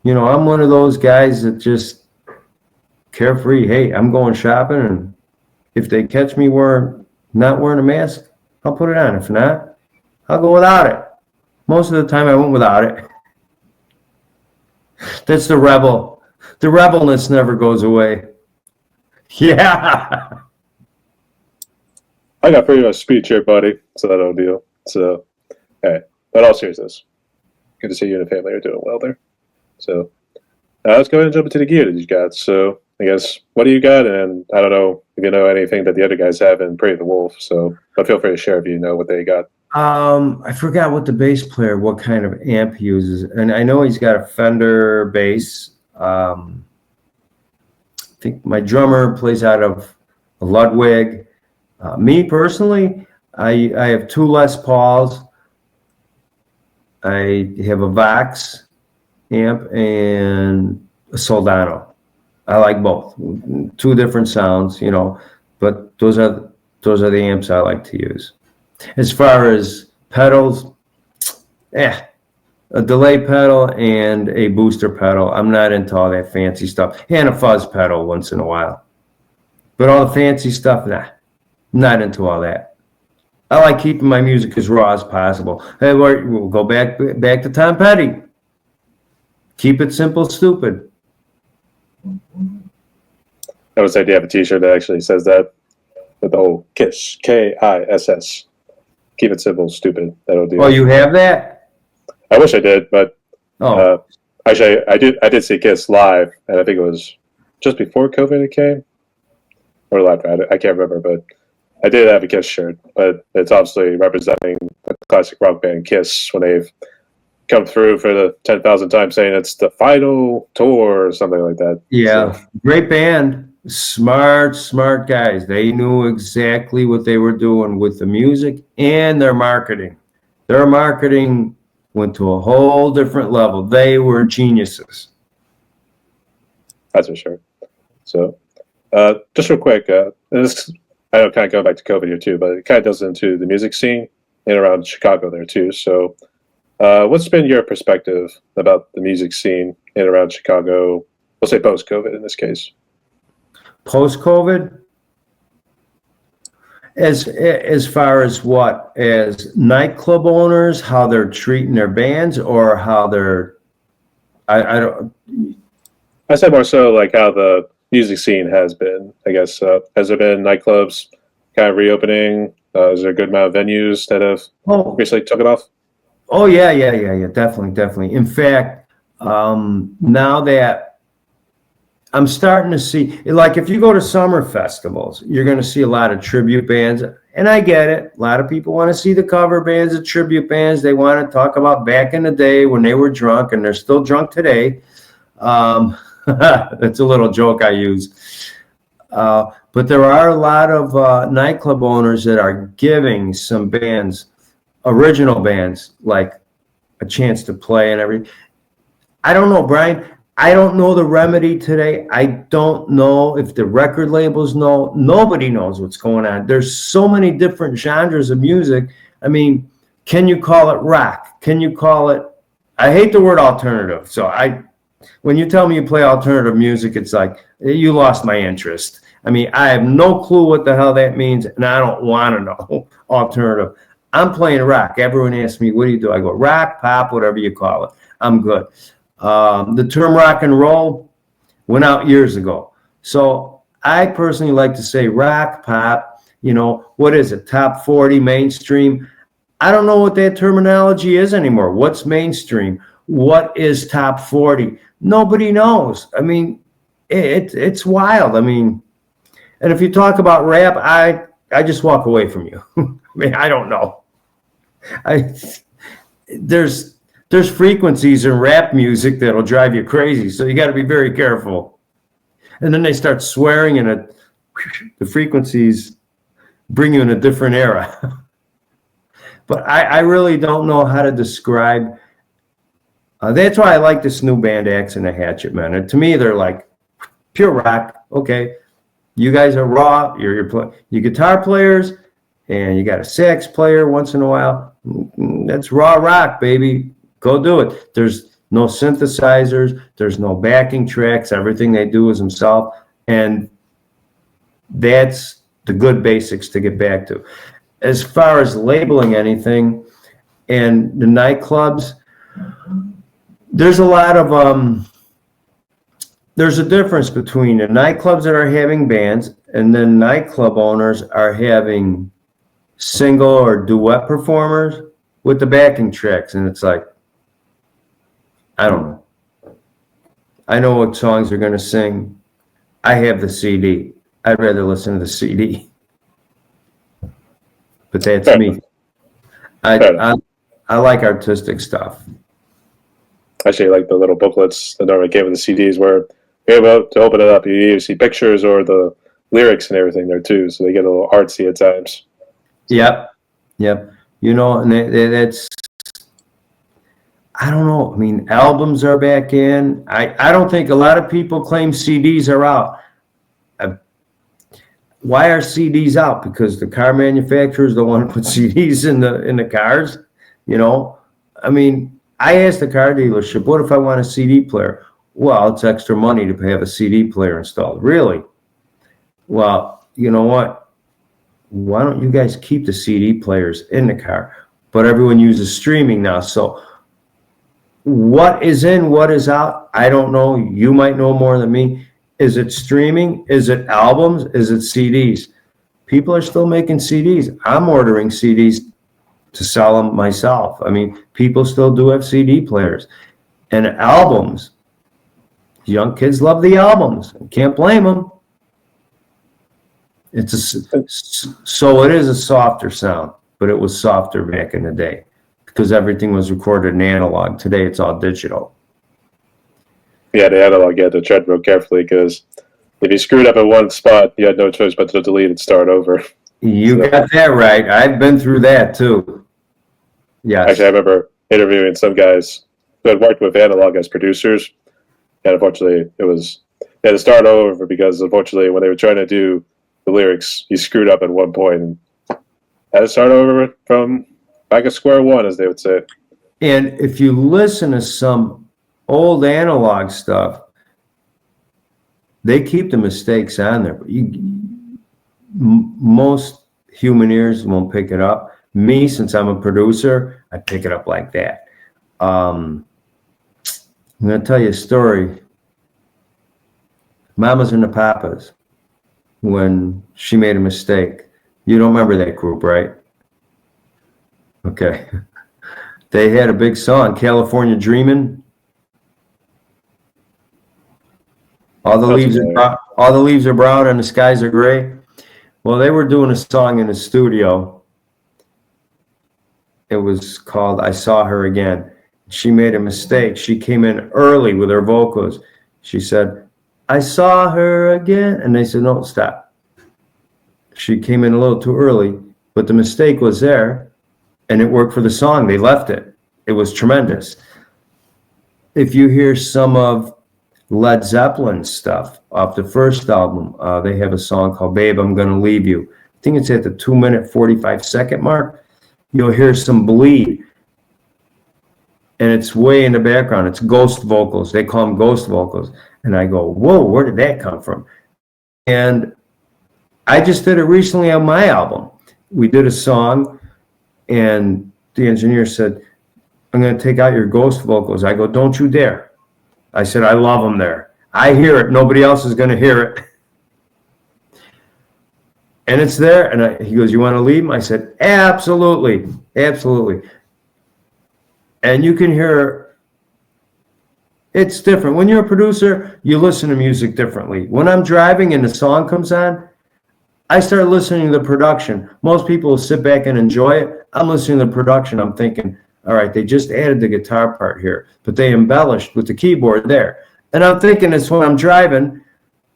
I'm one of those guys that just carefree. Hey, I'm going shopping, and if they catch me not wearing a mask, I'll put it on. If not, I'll go without it. Most of the time I went without it. That's the rebel. The rebelness never goes away. Yeah. I got pretty much speech here, buddy, so that no deal. So, hey, but all seriousness, good to see you and the family are doing well there. So, let's go ahead and jump into the gear that you got. So, I guess, what do you got? And I don't know if you know anything that the other guys have in Pretty the Wolf, so but feel free to share if you know what they got. I forgot what the bass player, what kind of amp he uses. And I know he's got a Fender bass. I think my drummer plays out of a Ludwig. Me personally, I have 2 Les Pauls. I have a Vox amp and a Soldano. I like both. 2 different sounds, but those are the amps I like to use. As far as pedals, a delay pedal and a booster pedal. I'm not into all that fancy stuff. And a fuzz pedal once in a while. But all the fancy stuff, nah, not into all that. I like keeping my music as raw as possible. Hey, we'll go back to Tom Petty. Keep it simple, stupid. I would say, do you have a T-shirt that actually says that with the whole KISS, KISS? Keep it simple, stupid. That'll do. Oh, you have that? I wish I did, but Oh, actually, I did see KISS live, and I think it was just before COVID it came, or live. I can't remember, but I did have a KISS shirt. But it's obviously representing the classic rock band KISS when they've come through for the 10,000th time saying it's the final tour or something like that. yeah. So, Great band. Smart guys. They knew exactly what they were doing with the music and their marketing. Their marketing went to a whole different level. They were geniuses. that's for sure. So, just real quick, and this, I know, kind of going back to COVID here too, but it kind of does into the music scene in and around Chicago there too. So, what's been your perspective about the music scene in and around Chicago? We'll say post-COVID in this case. Post-COVID, as far as what? As nightclub owners, how they're treating their bands, or how they're, I don't. I said more so like how the music scene has been. I guess has there been nightclubs kind of reopening? Is there a good amount of venues that have recently took it off? Oh yeah, definitely. In fact, now that I'm starting to see, like, if you go to summer festivals, you're going to see a lot of tribute bands, and I get it. A lot of people want to see the cover bands, the tribute bands. They want to talk about back in the day when they were drunk, and they're still drunk today. That's a little joke I use. But there are a lot of nightclub owners that are giving some bands, original bands, like a chance to play and everything. I don't know, Brian. I don't know the remedy today. I don't know if the record labels know. Nobody knows what's going on. There's so many different genres of music. I mean, can you call it rock? Can you call it, I hate the word alternative. So when you tell me you play alternative music, it's like, you lost my interest. I mean, I have no clue what the hell that means, and I don't want to know alternative. I'm playing rock. Everyone asks me, what do you do? I go, rock, pop, whatever you call it. I'm good. The term rock and roll went out years ago. So I personally like to say rock, pop, what is it? Top 40, mainstream. I don't know what that terminology is anymore. What's mainstream? What is top 40? Nobody knows. I mean, it's wild. I mean, and if you talk about rap, I just walk away from you. I mean, I don't know. There's frequencies in rap music that'll drive you crazy, so you got to be very careful. And then they start swearing, and the frequencies bring you in a different era. But I really don't know how to describe. That's why I like this new band, Axe and the Hatchet Men. And to me, they're like pure rock. Okay, you guys are raw. You're guitar players, and you got a sax player once in a while. That's raw rock, baby. Go do it. There's no synthesizers. There's no backing tracks. Everything they do is themselves. And that's the good basics to get back to. As far as labeling anything and the nightclubs, there's a lot of, there's a difference between the nightclubs that are having bands and then nightclub owners are having single or duet performers with the backing tracks. And it's like, I don't know. I know what songs they're going to sing. I have the CD. I'd rather listen to the CD. But that's me. I like artistic stuff. Actually, like the little booklets that normally came with the CDs where you're able to open it up. You either see pictures or the lyrics and everything there too. So they get a little artsy at times. Yep. And that's, I don't know. I mean, albums are back in. I don't think a lot of people claim CDs are out. why are CDs out? Because the car manufacturers don't want to put CDs in the cars, you know? I mean, I asked the car dealership, what if I want a CD player? Well, it's extra money to have a CD player installed. Really? Well, you know what? Why don't you guys keep the CD players in the car? But everyone uses streaming now. So what is in, what is out? I don't know. You might know more than me. Is it streaming? Is it albums? Is it CDs? People are still making CDs. I'm ordering CDs to sell them myself. I mean, people still do have CD players. And albums, young kids love the albums. Can't blame them. So it is a softer sound, but it was softer back in the day because everything was recorded in analog. Today it's all digital. Yeah, the analog, you had to tread real carefully because if you screwed up at one spot, you had no choice but to delete and start over. You got that right. I've been through that too. Yes. Actually, I remember interviewing some guys who had worked with analog as producers, and unfortunately, they had to start over because unfortunately, when they were trying to do the lyrics, he screwed up at one point and had to start over from back at square one, as they would say. And if you listen to some old analog stuff, they keep the mistakes on there. But most human ears won't pick it up. Me, since I'm a producer, I pick it up like that. I'm going to tell you a story. Mamas and the Papas, when she made a mistake. You don't remember that group, right? Okay. They had a big song, California Dreamin'. All the leaves are brown and the skies are gray. Well, they were doing a song in the studio. It was called I Saw Her Again. She made a mistake. She came in early with her vocals. She said, I saw her again. And they said, no, stop. She came in a little too early, but the mistake was there and it worked for the song. They left it. It was tremendous. If you hear some of Led Zeppelin's stuff off the first album, they have a song called Babe, I'm Gonna Leave You. I think it's at the 2-minute 45-second mark. You'll hear some bleed. And it's way in the background. It's ghost vocals. They call them ghost vocals. And I go, whoa, where did that come from? And I just did it recently on my album. We did a song, and the engineer said, I'm going to take out your ghost vocals. I go, don't you dare. I said, I love them there. I hear it. Nobody else is going to hear it. And it's there. And he goes, you want to leave them? I said, absolutely. Absolutely. And you can hear, it's different. When you're a producer, you listen to music differently. When I'm driving and the song comes on, I start listening to the production. Most people will sit back and enjoy it. I'm listening to the production. I'm thinking, all right, they just added the guitar part here, but they embellished with the keyboard there. And I'm thinking it's when I'm driving,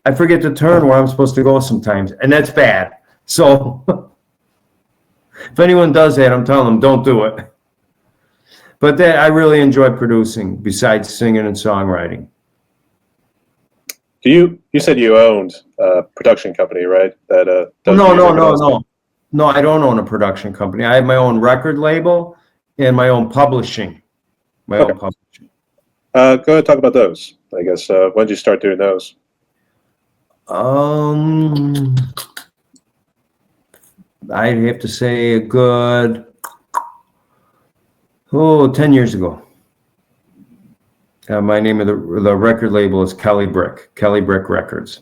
I forget to turn where I'm supposed to go sometimes, and that's bad. So if anyone does that, I'm telling them, don't do it. But that I really enjoy producing besides singing and songwriting. You said you owned a production company, right? That does No, music. No, I don't own a production company. I have my own record label and my own publishing. Own publishing. Go ahead and talk about those. I guess when did you start doing those? I'd have to say a good 10 years ago. My name of the record label is Kelly Brick Records.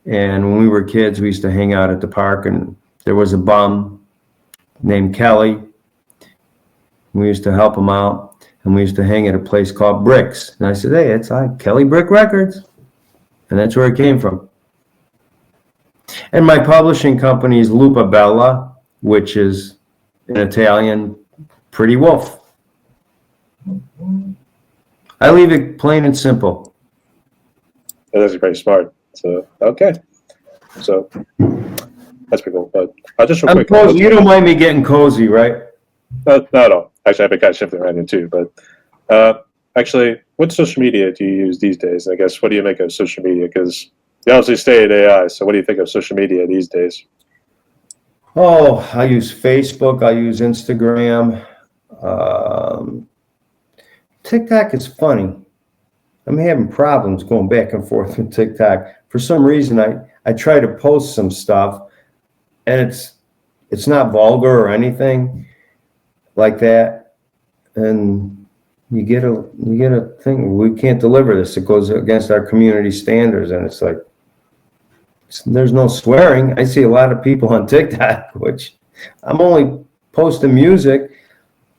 And when we were kids, we used to hang out at the park, and there was a bum named Kelly. We used to help him out, and we used to hang at a place called Bricks. And I said, hey, it's like Kelly Brick Records. And that's where it came from. And my publishing company is Lupa Bella, which is in Italian, Pretty Wolf. I leave it plain and simple. That's pretty smart. So, okay. So, that's pretty cool. But just real quick. Cozy. You don't mind me getting cozy, right? Not at all. Actually, I've been kind of shifting around here too. But actually, what social media do you use these days? I guess, what do you make of social media? Because You obviously stay at AI, so what do you think of social media these days? Oh, I use Facebook. I use Instagram. Um, TikTok is funny. I'm having problems going back and forth with TikTok. For some reason, I try to post some stuff, and it's not vulgar or anything like that, and you get a thing. We can't deliver this. It goes against our community standards, and it's like there's no swearing. I see a lot of people on TikTok, which I'm only posting music,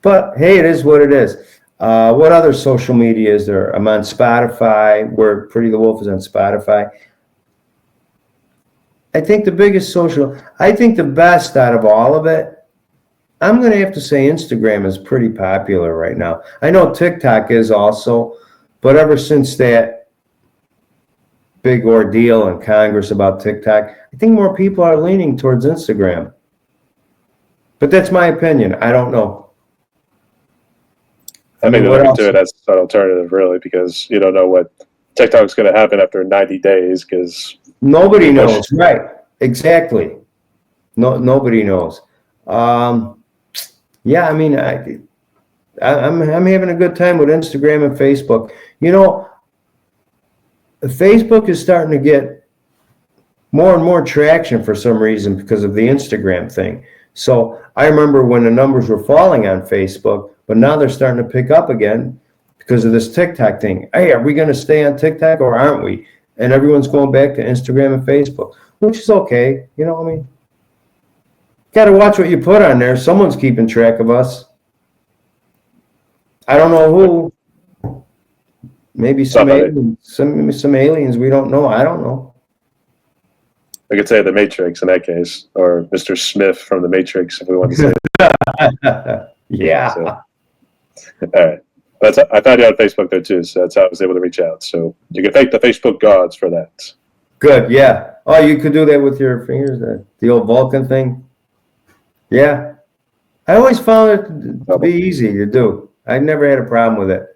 but hey, it is what it is. What other social media is there? I'm on Spotify, where Pretty the Wolf is on Spotify. I think the best out of all of it, I'm going to have to say Instagram is pretty popular right now. I know TikTok is also, but ever since that big ordeal in Congress about TikTok, I think more people are leaning towards Instagram. But that's my opinion. I don't know. I mean, what looking else? to it as an alternative, really, because you don't know what TikTok's going to happen after 90 days. Because Nobody knows, right? Exactly. No, nobody knows. Yeah, I mean, I'm having a good time with Instagram and Facebook. You know, Facebook is starting to get more and more traction for some reason because of the Instagram thing. So I remember when the numbers were falling on Facebook, but now they're starting to pick up again because of this TikTok thing. Hey, are we going to stay on TikTok or aren't we? And everyone's going back to Instagram and Facebook, which is okay. You know, I mean, got to watch what you put on there. Someone's keeping track of us. I don't know who. Maybe some aliens, some aliens we don't know. I don't know. I could say the Matrix in that case, or Mr. Smith from the Matrix, if we want to say it. Yeah. So, all right. I found you on Facebook there too, so that's how I was able to reach out. So you can thank the Facebook gods for that. Good. Yeah. Oh, you could do that with your fingers. The old Vulcan thing. Yeah. I always found it to be easy to do. I never had a problem with it.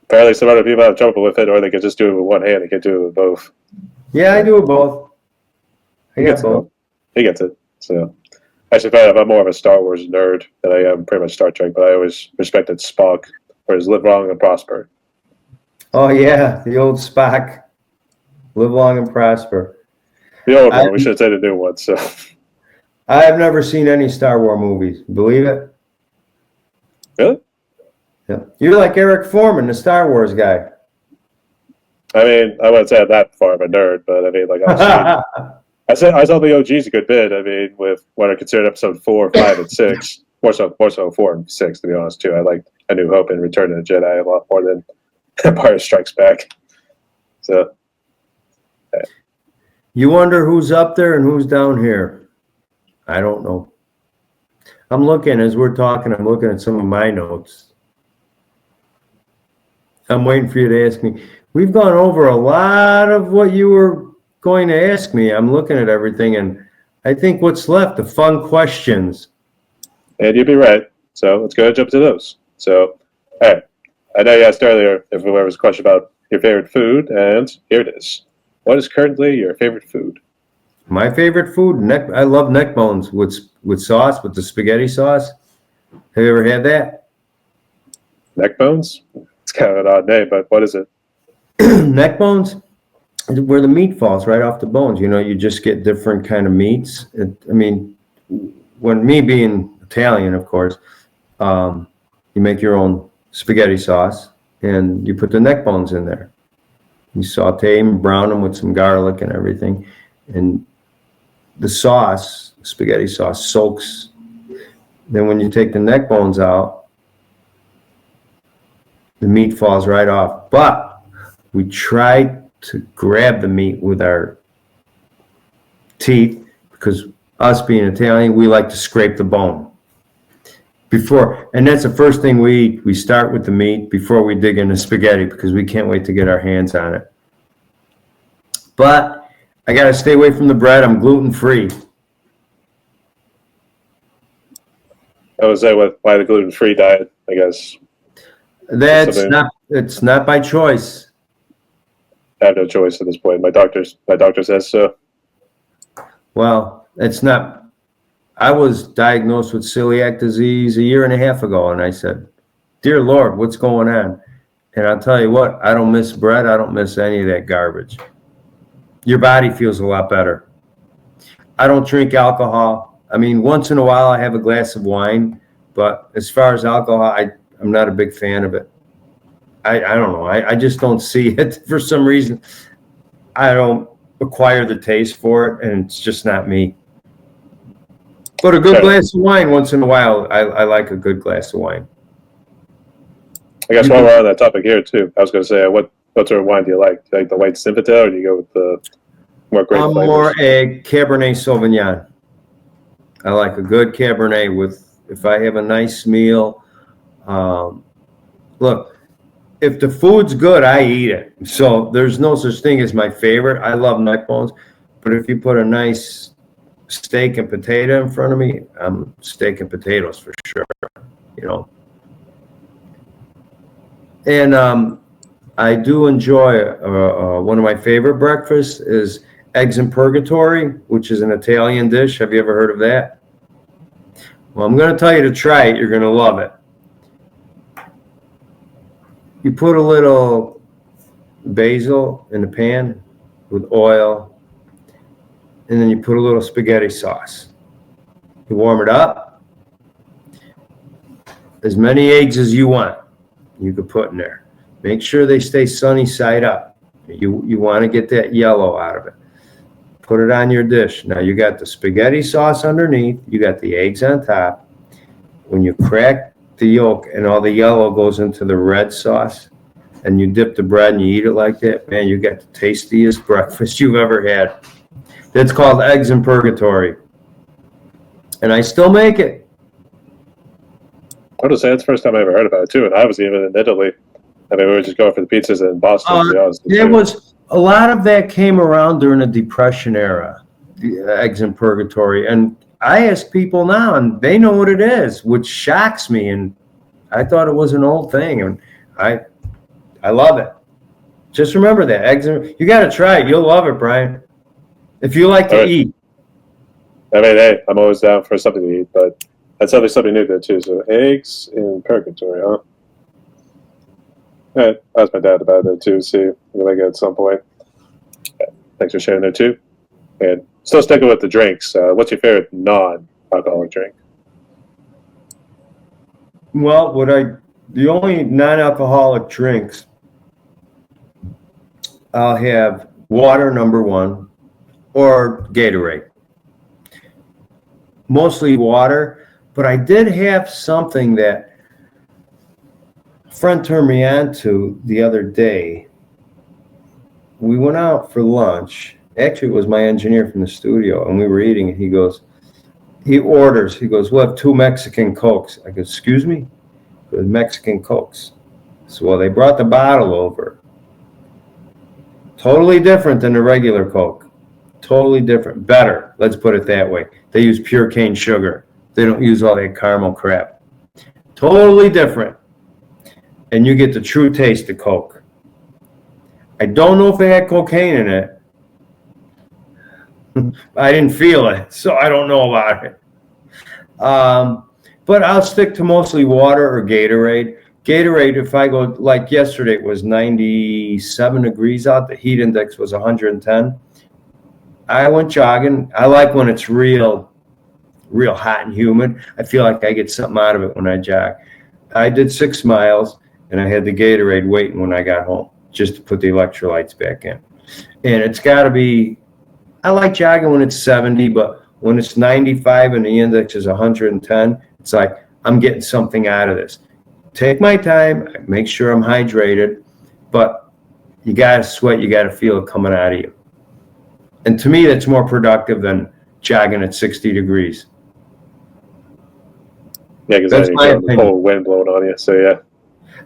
Apparently, some other people have trouble with it, or they could just do it with one hand. They could do it with both. Yeah, I do it both. He gets it. So, actually, I'm more of a Star Wars nerd than I am pretty much Star Trek, but I always respected Spock for his live long and prosper. Oh, yeah, the old Spock. Live long and prosper. The old one, we should say the new one. So, I have never seen any Star Wars movies. Believe it? Really? Yeah. You're like Eric Foreman, the Star Wars guy. I mean, I wouldn't say I'm that far of a nerd, but I mean, like, I saw the OGs a good bit. I mean, with what I considered episode 4, 5, and 6, more so 4 and 6, to be honest, too. I liked A New Hope and Return of the Jedi a lot more than Empire Strikes Back. So, yeah. You wonder who's up there and who's down here. I don't know. I'm looking as we're talking. I'm looking at some of my notes. I'm waiting for you to ask me. We've gone over a lot of what you were going to ask me. I'm looking at everything, and I think what's left, the fun questions. And you'd be right. So let's go ahead and jump to those. So, all right. I know you asked earlier if there was a question about your favorite food, and here it is. What is currently your favorite food? My favorite food, I love neck bones with sauce, with the spaghetti sauce. Have you ever had that? Neck bones? It's kind of an odd name, but what is it? Neck bones, where the meat falls right off the bones. You know, you just get different kind of meats. I mean, when me being Italian, of course, you make your own spaghetti sauce and you put the neck bones in there. You saute them, brown them with some garlic and everything. And the sauce, spaghetti sauce, soaks. Then when you take the neck bones out, the meat falls right off. But we try to grab the meat with our teeth because us being Italian, we like to scrape the bone. And that's the first thing we eat. We start with the meat before we dig into spaghetti because we can't wait to get our hands on it. But I got to stay away from the bread. I'm gluten-free. I would say why the gluten-free diet, I guess. It's not by choice. I have no choice at this point. My doctor says so. Well, it's not. I was diagnosed with celiac disease a year and a half ago, and I said, "Dear Lord, what's going on?" And I'll tell you what, I don't miss bread. I don't miss any of that garbage. Your body feels a lot better. I don't drink alcohol. I mean, once in a while I have a glass of wine, but as far as alcohol, I'm not a big fan of it. I don't know. I just don't see it for some reason. I don't acquire the taste for it, and it's just not me. But a good glass of wine once in a while, I like a good glass of wine. I guess while we're on that topic here too, I was going to say, what sort of wine do you like? Do you like the white Zinfandel, or do you go with the more grape flavors? I'm more a Cabernet Sauvignon. I like a good Cabernet if I have a nice meal. Look, if the food's good, I eat it. So there's no such thing as my favorite. I love neck bones, but if you put a nice steak and potato in front of me, I'm steak and potatoes for sure, you know. And I do enjoy one of my favorite breakfasts is eggs in purgatory, which is an Italian dish. Have you ever heard of that? Well, I'm going to tell you to try it. You're going to love it. You put a little basil in the pan with oil, and then you put a little spaghetti sauce. You warm it up. As many eggs as you want, you could put in there. Make sure they stay sunny side up. You want to get that yellow out of it. Put it on your dish. Now you got the spaghetti sauce underneath. You got the eggs on top. When you crack the yolk and all the yellow goes into the red sauce, and you dip the bread and you eat it like that, man, you got the tastiest breakfast you've ever had. That's called eggs in purgatory. And I still make it. I would say that's the first time I ever heard about it too, and I was even in Italy. I mean, we were just going for the pizzas in Boston. To be honest with There you. was a lot of that came around during the Depression era, the eggs in purgatory. And I ask people now, and they know what it is, which shocks me. And I thought it was an old thing, and I love it. Just remember that eggs. You got to try it. You'll love it, Brian. If you like to eat. I mean, hey, I'm always down for something to eat, but that's definitely something new there too. So eggs in purgatory, huh? Yeah, I asked my dad about it too. See, we like it at some point. Thanks for sharing there too. And still sticking with the drinks. What's your favorite non-alcoholic drink? Well, the only non-alcoholic drinks, I'll have water, number one, or Gatorade. Mostly water, but I did have something that a friend turned me on to the other day. We went out for lunch. Actually, it was my engineer from the studio, and we were eating, and he goes, we'll have 2 Mexican Cokes. I go, excuse me? He goes, Mexican Cokes. So, well, they brought the bottle over. Totally different than the regular Coke. Totally different. Better. Let's put it that way. They use pure cane sugar. They don't use all that caramel crap. Totally different. And you get the true taste of Coke. I don't know if they had cocaine in it. I didn't feel it, so I don't know about it. But I'll stick to mostly water or Gatorade. Gatorade, if I go, like yesterday, it was 97 degrees out. The heat index was 110. I went jogging. I like when it's real hot and humid. I feel like I get something out of it when I jog. I did 6 miles, and I had the Gatorade waiting when I got home, just to put the electrolytes back in. And it's got to be, I like jogging when it's 70, but when it's 95 and the index is 110, it's like I'm getting something out of this. Take my time, make sure I'm hydrated, but you got to sweat, you got to feel it coming out of you. And to me, that's more productive than jogging at 60 degrees. Yeah, because then you get the cold wind blowing on you, so yeah.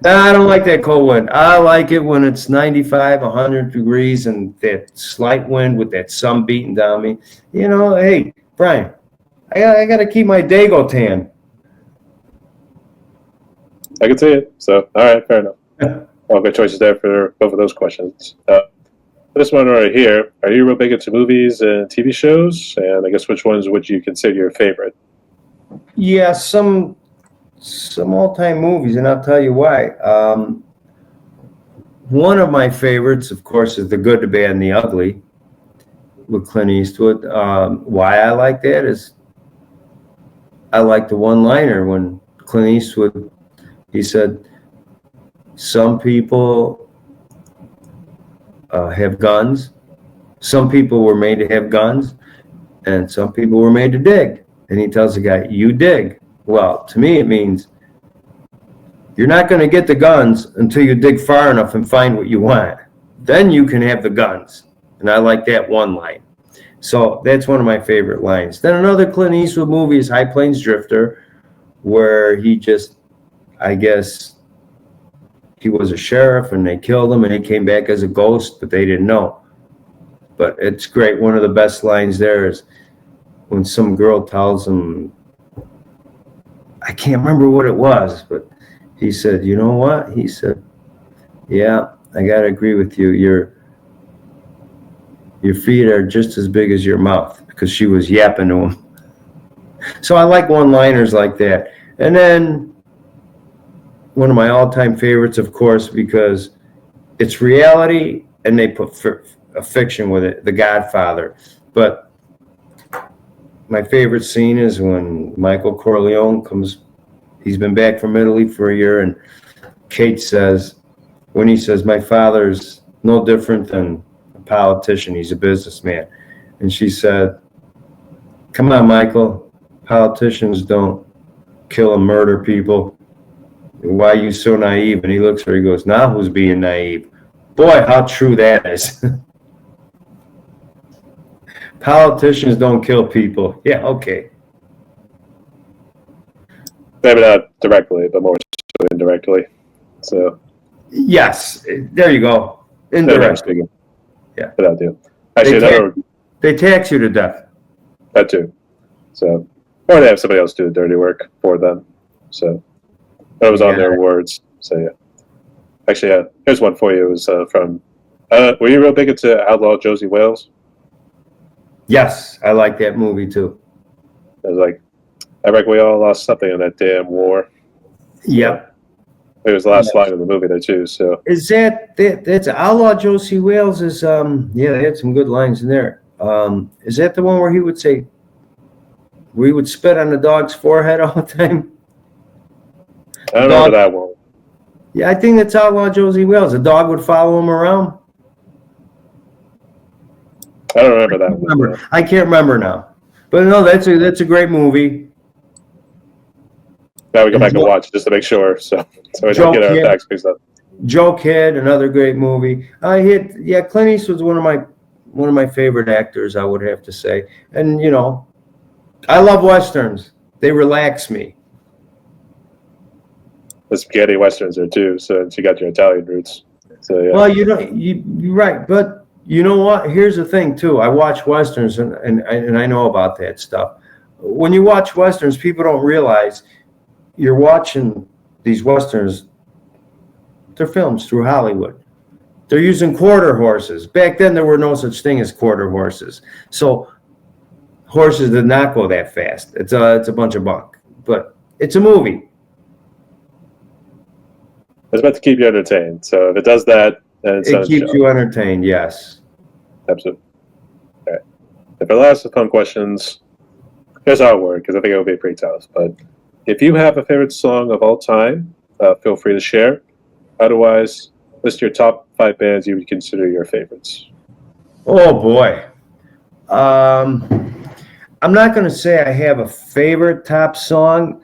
I don't like that cold wind. I like it when it's 95, 100 degrees and that slight wind with that sun beating down me. You know, hey, Brian, I got to keep my Dago tan. I can see it. So, all right, fair enough. Well, good choices there for both of those questions. This one right here. Are you real big into movies and TV shows? And I guess which ones would you consider your favorite? Yeah, some all-time movies, and I'll tell you why. One of my favorites, of course, is The Good, the Bad, and the Ugly with Clint Eastwood. Why I like that is I like the one-liner when Clint Eastwood, he said, some people have guns, some people were made to have guns, and some people were made to dig. And he tells the guy, you dig. Well, to me, it means you're not going to get the guns until you dig far enough and find what you want. Then you can have the guns. And I like that one line. So that's one of my favorite lines. Then another Clint Eastwood movie is High Plains Drifter, where he just, I guess, he was a sheriff and they killed him and he came back as a ghost, but they didn't know. But it's great. One of the best lines there is when some girl tells him, I can't remember what it was, but he said, you know what? He said, yeah, I got to agree with you. Your feet are just as big as your mouth, because she was yapping to him. So I like one-liners like that. And then one of my all-time favorites, of course, because it's reality and they put a fiction with it, The Godfather. But my favorite scene is when Michael Corleone comes, he's been back from Italy for a year, and Kate says, when he says, my father's no different than a politician, he's a businessman. And she said, come on, Michael, politicians don't kill and murder people. Why are you so naive? And he looks at her, he goes, now who's being naive? Boy, how true that is. Politicians don't kill people. Yeah, okay. Maybe not directly, but more so indirectly. So Yes, there you go. Indirect. speaking. Yeah. Without you. Actually, they tax you to death. That too. So, or they have somebody else do the dirty work for them. So, that was on their words. So, yeah. Actually, yeah. Here's one for you. It was from. Were you real big into Outlaw Josie Wales? Yes, I like that movie too. I was like, I reckon we all lost something in that damn war. Yep. It was the last line of the movie there too. So is that's Outlaw Josie Wales is yeah, they had some good lines in there. Is that the one where he would say we would spit on the dog's forehead all the time? I don't remember that one. Yeah, I think that's Outlaw Josie Wales. The dog would follow him around. I don't remember that one. I can't remember now. But no, that's a great movie. Now we go back and watch just to make sure, so we don't get our facts mixed up. Joe Kidd, another great movie. Clint Eastwood's one of my favorite actors, I would have to say. And you know, I love westerns. They relax me. The spaghetti westerns are too, so you got your Italian roots. So yeah. Well, you're right, but you know what? Here's the thing too. I watch westerns and I know about that stuff. When you watch westerns, people don't realize you're watching these westerns. They're films through Hollywood. They're using quarter horses. Back then, there were no such thing as quarter horses. So horses did not go that fast. It's a bunch of bunk. But it's a movie. It's meant to keep you entertained. So if it does that, then it keeps you entertained. Yes. Absolutely. All right. And for the last fun questions, here's how it works, because I think it will be pretty tough. But if you have a favorite song of all time, feel free to share. Otherwise, list your top 5 bands you would consider your favorites. Oh boy. I'm not going to say I have a favorite top song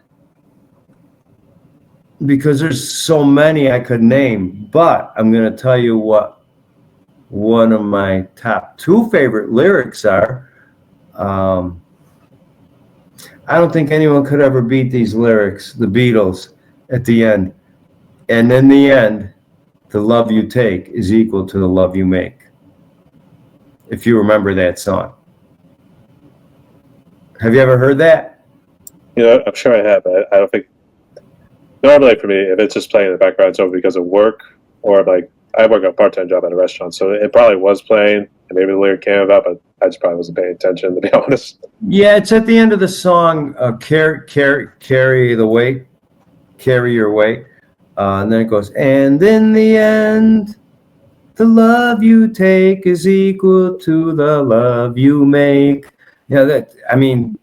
because there's so many I could name, but I'm going to tell you what one of my top 2 favorite lyrics are. I don't think anyone could ever beat these lyrics, the Beatles, at the end. And in the end, the love you take is equal to the love you make. If you remember that song. Have you ever heard that? You know, I'm sure I have. I don't think... Normally for me, if it's just playing in the background, it's over because of work, or like I work a part-time job at a restaurant, so it probably was playing, and maybe the lyric came about, but I just probably wasn't paying attention, to be honest. Yeah, it's at the end of the song, carry the weight, carry your weight. And then it goes, and in the end, the love you take is equal to the love you make. I mean,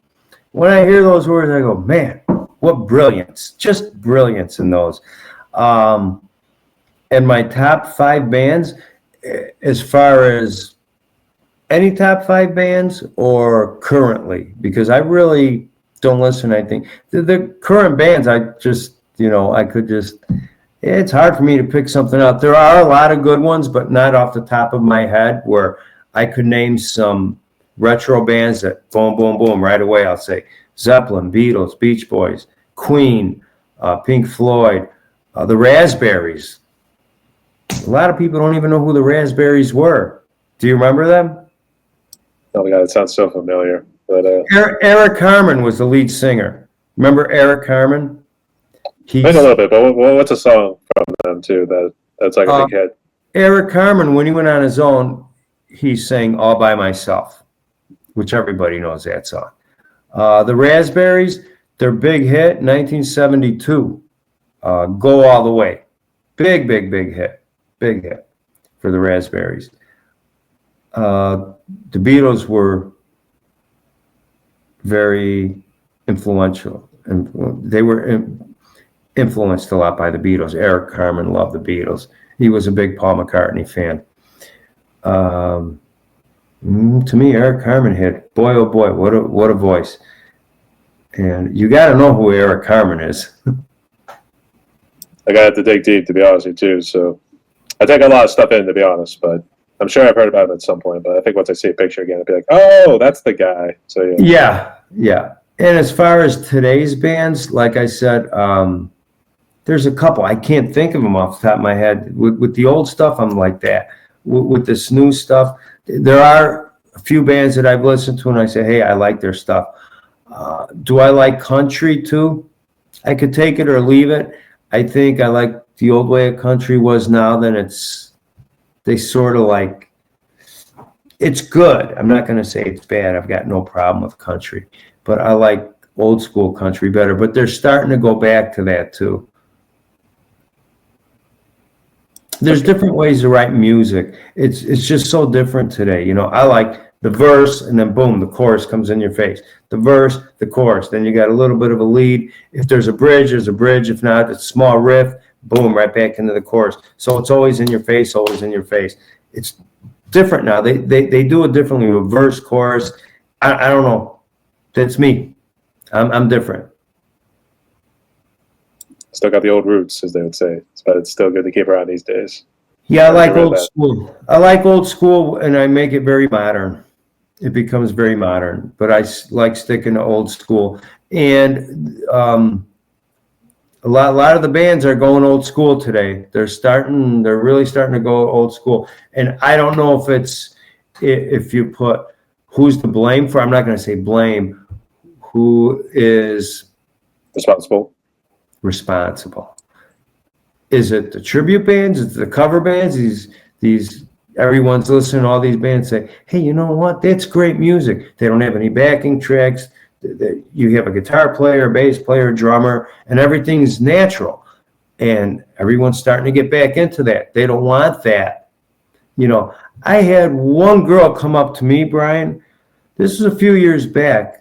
when I hear those words, I go, man, what brilliance, just brilliance in those. And my top 5 bands, as far as any top 5 bands or currently, because I really don't listen to anything. The current bands, I just, it's hard for me to pick something out. There are a lot of good ones, but not off the top of my head where I could name some retro bands that boom, boom, boom, right away I'll say Zeppelin, Beatles, Beach Boys, Queen, Pink Floyd, the Raspberries. A lot of people don't even know who the Raspberries were. Do you remember them? Oh my God, it sounds so familiar. But Eric Carmen was the lead singer. Remember Eric Carmen? Maybe a little bit, but what's a song from them too that's like a big hit? Eric Carmen, when he went on his own, he sang All By Myself, which everybody knows that song. The Raspberries, their big hit, 1972, Go All the Way. Big hit. Big hit for the Raspberries. The Beatles were very influential. And they were influenced a lot by the Beatles. Eric Carmen loved the Beatles. He was a big Paul McCartney fan. To me, Eric Carmen had, boy, oh boy, what a voice. And you got to know who Eric Carmen is. I got to have to dig deep, to be honest with you, too. So I take a lot of stuff in, to be honest, but I'm sure I've heard about him at some point. But I think once I see a picture again, I'll be like, oh, that's the guy. So yeah. And as far as today's bands, like I said, there's a couple. I can't think of them off the top of my head. With the old stuff, I'm like that. With this new stuff, there are a few bands that I've listened to and I say, hey, I like their stuff. Do I like country too? I could take it or leave it. I think I like the old way a country was now. Then they sort of like, it's good. I'm not going to say it's bad. I've got no problem with country, but I like old school country better. But they're starting to go back to that too. There's different ways to write music. It's just so different today. I like the verse and then boom, the chorus comes in your face. The verse, the chorus. Then you got a little bit of a lead. If there's a bridge, there's a bridge. If not, it's a small riff. Boom, right back into the chorus. So it's always in your face, always in your face. It's different now. They do it differently with verse, chorus. I don't know. That's me. I'm different. Still got the old roots, as they would say, but it's still good to keep around these days. Yeah, I like old school. I like old school, and I make it very modern. It becomes very modern, but I like sticking to old school. And a lot of the bands are going old school today. They're really starting to go old school. And I don't know if you put who's to blame for. I'm not going to say blame. Who is responsible? Is it the tribute bands? Is it the cover bands? These everyone's listening to all these bands say, hey, you know what? That's great music. They don't have any backing tracks. You have a guitar player, bass player, drummer, and everything's natural. And everyone's starting to get back into that. They don't want that. I had one girl come up to me, Brian. This was a few years back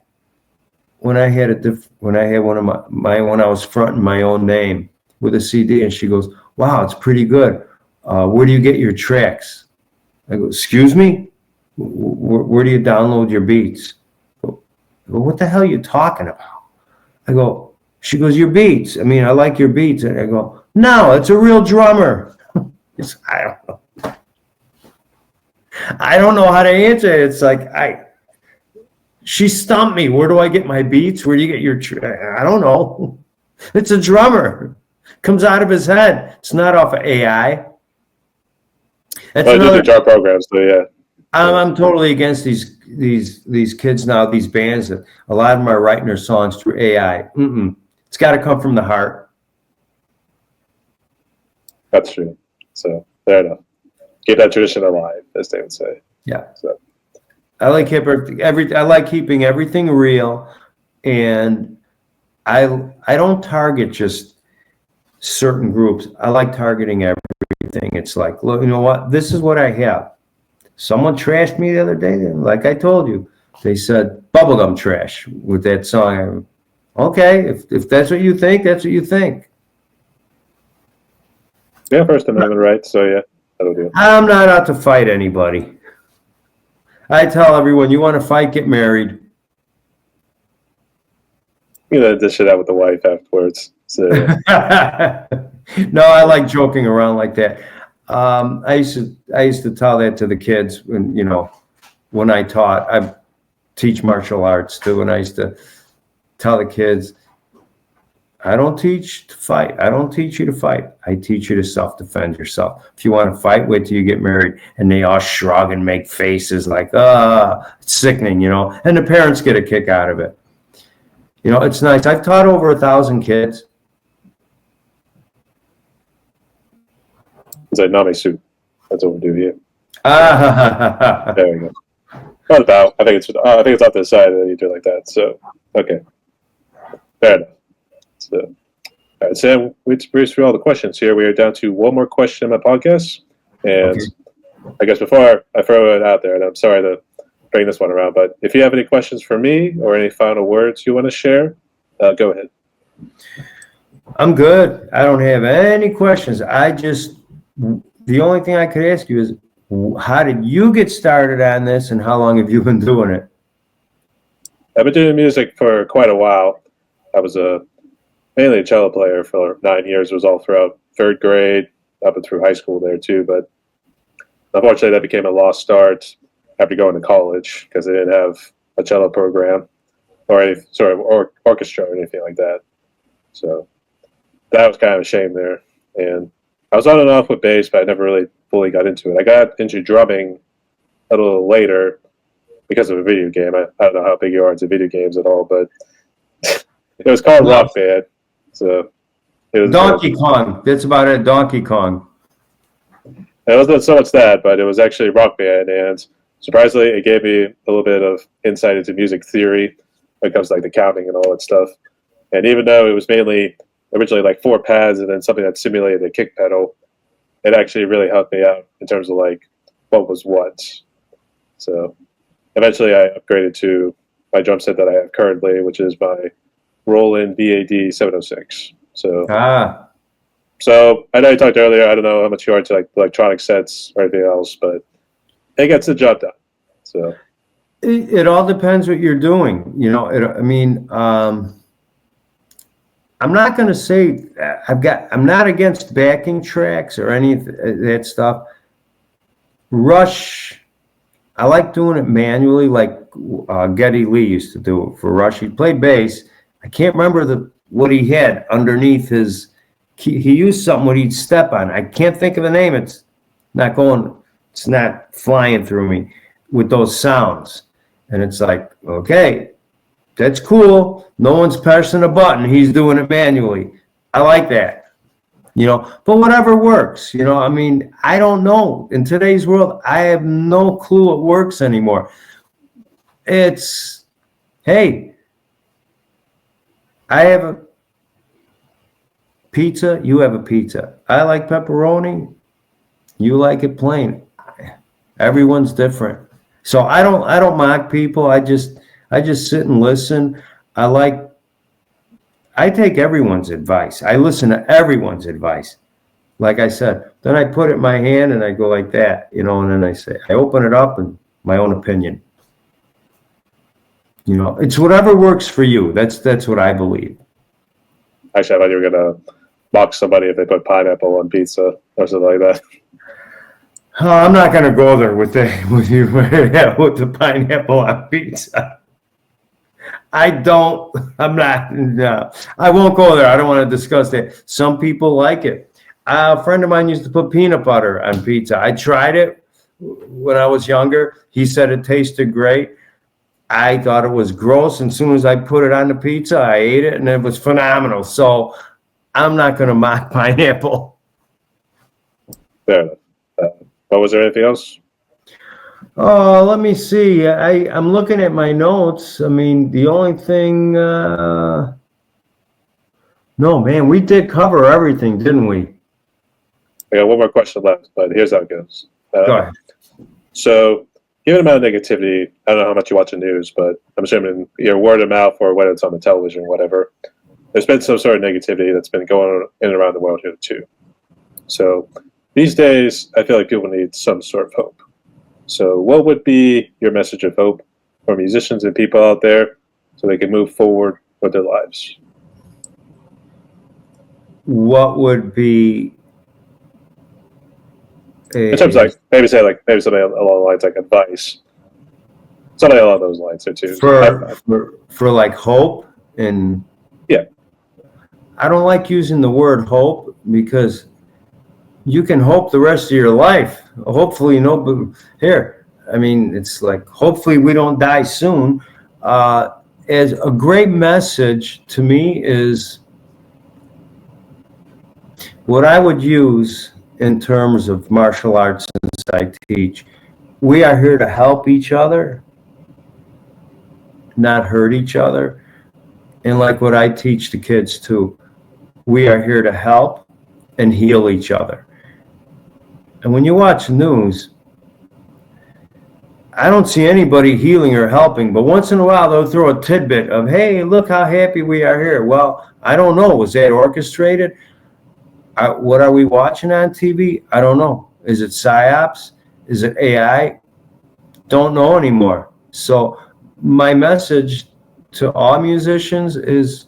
when I had when I was fronting my own name with a CD, and she goes, wow, it's pretty good. Where do you get your tracks? I go, excuse me? Where do you download your beats? I go, what the hell are you talking about? She goes, your beats. I mean, I like your beats. And I go, no, it's a real drummer. I don't know. I don't know how to answer it. It's like, she stumped me. Where do I get my beats? Where do you get your I don't know. It's a drummer. Comes out of his head. It's not off of AI. That's another guitar programs, so yeah. I'm totally against these kids now, these bands that a lot of them are writing their songs through AI. It's got to come from the heart. That's true. So Fair enough. Keep that tradition alive, as they would say. Yeah. So. I like I like keeping everything real, and I don't target just certain groups. I like targeting everything. It's like, look, you know what? This is what I have. Someone trashed me the other day, and like I told you, they said bubblegum trash with that song. Okay, if that's what you think, that's what you think. Yeah, First Amendment rights. So yeah, that'll do. I'm not out to fight anybody. I tell everyone, you want to fight, get married. You know, dish it out with the wife afterwards. So yeah. No, I like joking around like that. I used to tell that to the kids when, you know, when I taught. I teach martial arts too, and I used to tell the kids, I don't teach to fight. I don't teach you to fight. I teach you to self-defend yourself. If you want to fight, wait till you get married. And they all shrug and make faces like, it's sickening, you know. And the parents get a kick out of it. You know, it's nice. I've taught over 1,000 kids. It's like Nami soup. That's what we do here. Ah, There we go. Not about. I think it's off to the side that you do it like that. So okay, fair enough. So, all right, Sam, we breezed through all the questions here. We are down to one more question on my podcast, and okay. I guess before I throw it out there, and I'm sorry to bring this one around, but if you have any questions for me or any final words you want to share, go ahead. I'm good. I don't have any questions. The only thing I could ask you is, how did you get started on this, and how long have you been doing it? I've been doing music for quite a while. I was mainly a cello player for 9 years. It was all throughout third grade, up and through high school there too. But unfortunately, that became a lost start after going to college because they didn't have a cello program or any sort of orchestra or anything like that. So that was kind of a shame there. And I was on and off with bass, but I never really fully got into it. I got into drumming a little later because of a video game. I don't know how big you are into video games at all, but it was called Rock Band. So it was Donkey Kong. That's about it. Donkey Kong. It wasn't so much that, but it was actually Rock Band, and surprisingly, it gave me a little bit of insight into music theory when it comes to like the counting and all that stuff. And even though it was mainly originally like 4 pads and then something that simulated a kick pedal, it actually really helped me out in terms of like what was what. So eventually I upgraded to my drum set that I have currently, which is my Roland VAD 706. So I know you talked earlier, I don't know how much you are to like electronic sets or anything else, but it gets the job done. So it all depends what you're doing. You know, I'm not going to say I'm not against backing tracks or any of that stuff. Rush, I like doing it manually, like Geddy Lee used to do it for Rush. He played bass. I can't remember what he had underneath his. He used something what he'd step on. I can't think of the name. It's not flying through me with those sounds. And it's like, okay, that's cool. No one's pressing a button. He's doing it manually. I like that, you know, but whatever works, you know, I mean, I don't know. In today's world, I have no clue what works anymore. It's, hey, I have a pizza, you have a pizza. I like pepperoni, you like it plain. Everyone's different. So I don't mock people. I just sit and listen. I take everyone's advice. I listen to everyone's advice. Like I said, then I put it in my hand and I go like that, you know, and then I open it up and my own opinion. You know, it's whatever works for you. That's what I believe. Actually, I thought you were gonna mock somebody if they put pineapple on pizza or something like that. I'm not gonna go there with the pineapple on pizza. No, I won't go there. I don't want to discuss that. Some people like it. A friend of mine used to put peanut butter on pizza. I tried it when I was younger. He said it tasted great. I thought it was gross. And as soon as I put it on the pizza, I ate it and it was phenomenal. So I'm not going to mock pineapple. Fair enough. Was there anything else? Oh, let me see. I'm looking at my notes. I mean, the only thing, no, man, we did cover everything, didn't we? I got one more question left, but here's how it goes. Go ahead. So, given the amount of negativity, I don't know how much you watch the news, but I'm assuming your word of mouth or whether it's on the television or whatever, there's been some sort of negativity that's been going on in and around the world here too. So, these days, I feel like people need some sort of hope. So, what would be your message of hope for musicians and people out there so they can move forward with their lives? What would be In terms of like maybe something along the lines like advice, something along those lines there too. for like hope? And yeah, I don't like using the word hope because you can hope the rest of your life. Hopefully, here. I mean, it's like hopefully we don't die soon. As a great message to me is what I would use in terms of martial arts since I teach. We are here to help each other, not hurt each other. And like what I teach the kids too, we are here to help and heal each other. And when you watch news, I don't see anybody healing or helping, but once in a while they'll throw a tidbit of, hey, look how happy we are here. Well, I don't know. Was that orchestrated? What are we watching on TV? I don't know. Is it PsyOps? Is it AI? Don't know anymore. So my message to all musicians is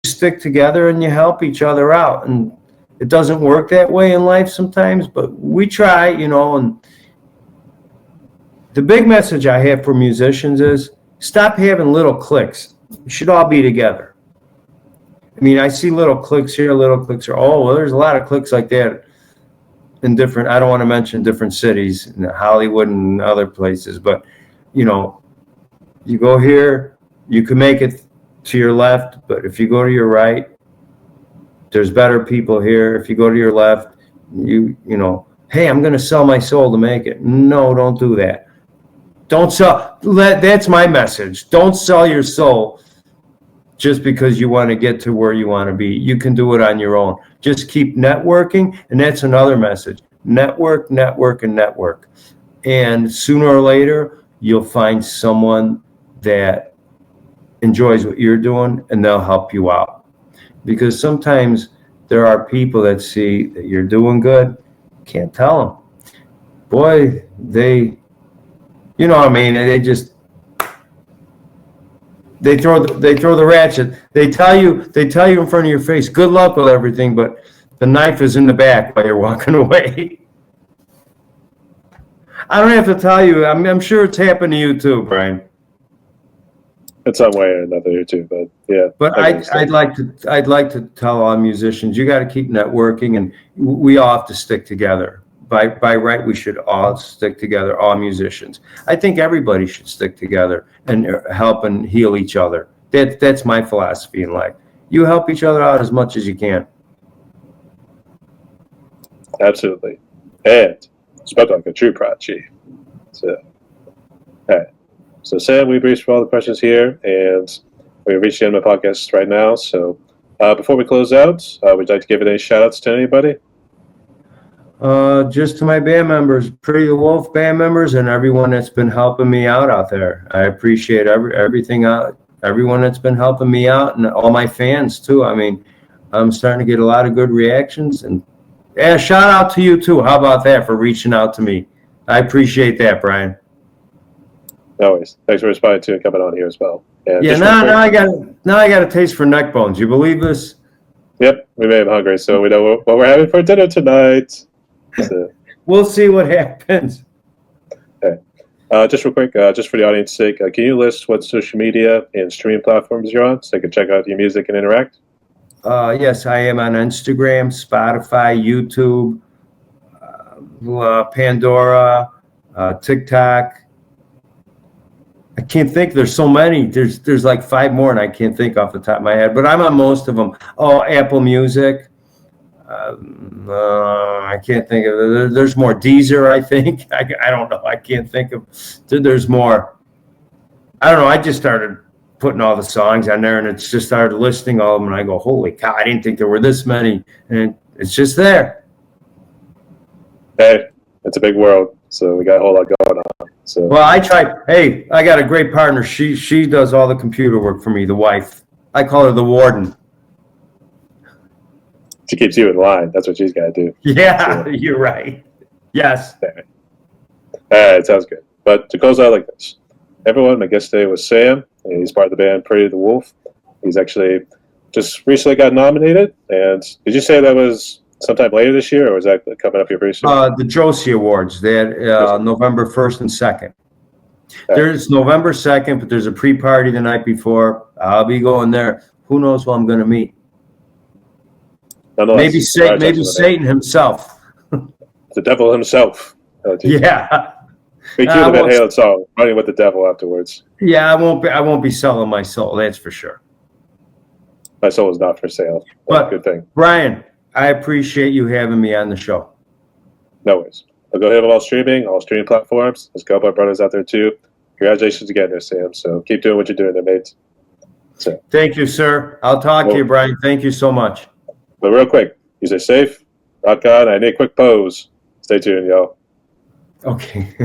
you stick together and you help each other out. And it doesn't work that way in life sometimes, but we try, and the big message I have for musicians is stop having little cliques. You should all be together. I mean, I see little cliques here, little cliques here. Oh, well, there's a lot of cliques like that in different, I don't want to mention different cities, in Hollywood and other places, but, you go here, you can make it to your left, but if you go to your right, there's better people here. If you go to your left, hey, I'm going to sell my soul to make it. No, don't do that. Don't sell. That's my message. Don't sell your soul just because you want to get to where you want to be. You can do it on your own. Just keep networking, and that's another message. Network, network, and network. And sooner or later, you'll find someone that enjoys what you're doing, and they'll help you out. Because sometimes there are people that see that you're doing good, can't tell them. Boy, they they throw the ratchet. They tell you in front of your face, good luck with everything, but the knife is in the back while you're walking away. I don't have to tell you. I'm sure it's happened to you too, Brian. In some way or another, too. But yeah. But I'd like to tell all musicians, you got to keep networking, and we all have to stick together. By right, we should all stick together, all musicians. I think everybody should stick together and help and heal each other. That's my philosophy in life. You help each other out as much as you can. Absolutely. And spoke like a true prodigy. So, all right. So, Sam, we've reached for all the questions here, and we've reached the end of the podcast right now. So, before we close out, would you like to give any shout-outs to anybody? Just to my band members, Pretty Wolf band members, and everyone that's been helping me out there. I appreciate everyone that's been helping me out, and all my fans too. I mean, I'm starting to get a lot of good reactions, and shout out to you too. How about that for reaching out to me? I appreciate that, Brian. Always. Thanks for responding to and coming on here as well. And now I got a taste for neck bones. You believe this? Yep, we made him hungry, so we know what we're having for dinner tonight. So, we'll see what happens. Okay. Just real quick, just for the audience's sake, can you list what social media and streaming platforms you're on so they can check out your music and interact? Yes, I am on Instagram, Spotify, YouTube, Pandora, TikTok. I can't think. There's so many. There's like 5 more, and I can't think off the top of my head. But I'm on most of them. Oh, Apple Music. I can't think of. There's more. Deezer, I think. I don't know. I can't think of. There's more. I don't know. I just started putting all the songs on there, and it's just started listing all of them, and I go, holy cow! I didn't think there were this many, and it's just there. Hey, it's a big world, so we got a whole lot going on. So Well, I tried. Hey, I got a great partner. She does all the computer work for me. The wife. I call her the warden. she keeps you in line. That's what she's got to do. Yeah, So, you're right. Yes. all right, sounds good. But to close out like this, everyone, my guest today was Sam. He's part of the band Pretty the Wolf. He's actually just recently got nominated. And did you say that was sometime later this year, or was that coming up here pretty soon? The Josie Awards. They had November 1st and 2nd. There's November 2nd, but there's a pre-party the night before. I'll be going there. Who knows who I'm going to meet? Maybe Satan himself. The devil himself. Oh, yeah. We cue the Van Halen song, Running with the Devil afterwards. Yeah, I won't be selling my soul, that's for sure. My soul is not for sale. But good thing. Bryan, I appreciate you having me on the show. No worries. I'll go ahead with all streaming platforms. There's Cowboy Brothers out there too. Congratulations again there, Sam. So keep doing what you're doing there, mates. So, thank you, sir. I'll talk to you, Bryan. Thank you so much. But real quick, you stay safe, rock on. I need a quick pose. Stay tuned, y'all. Okay.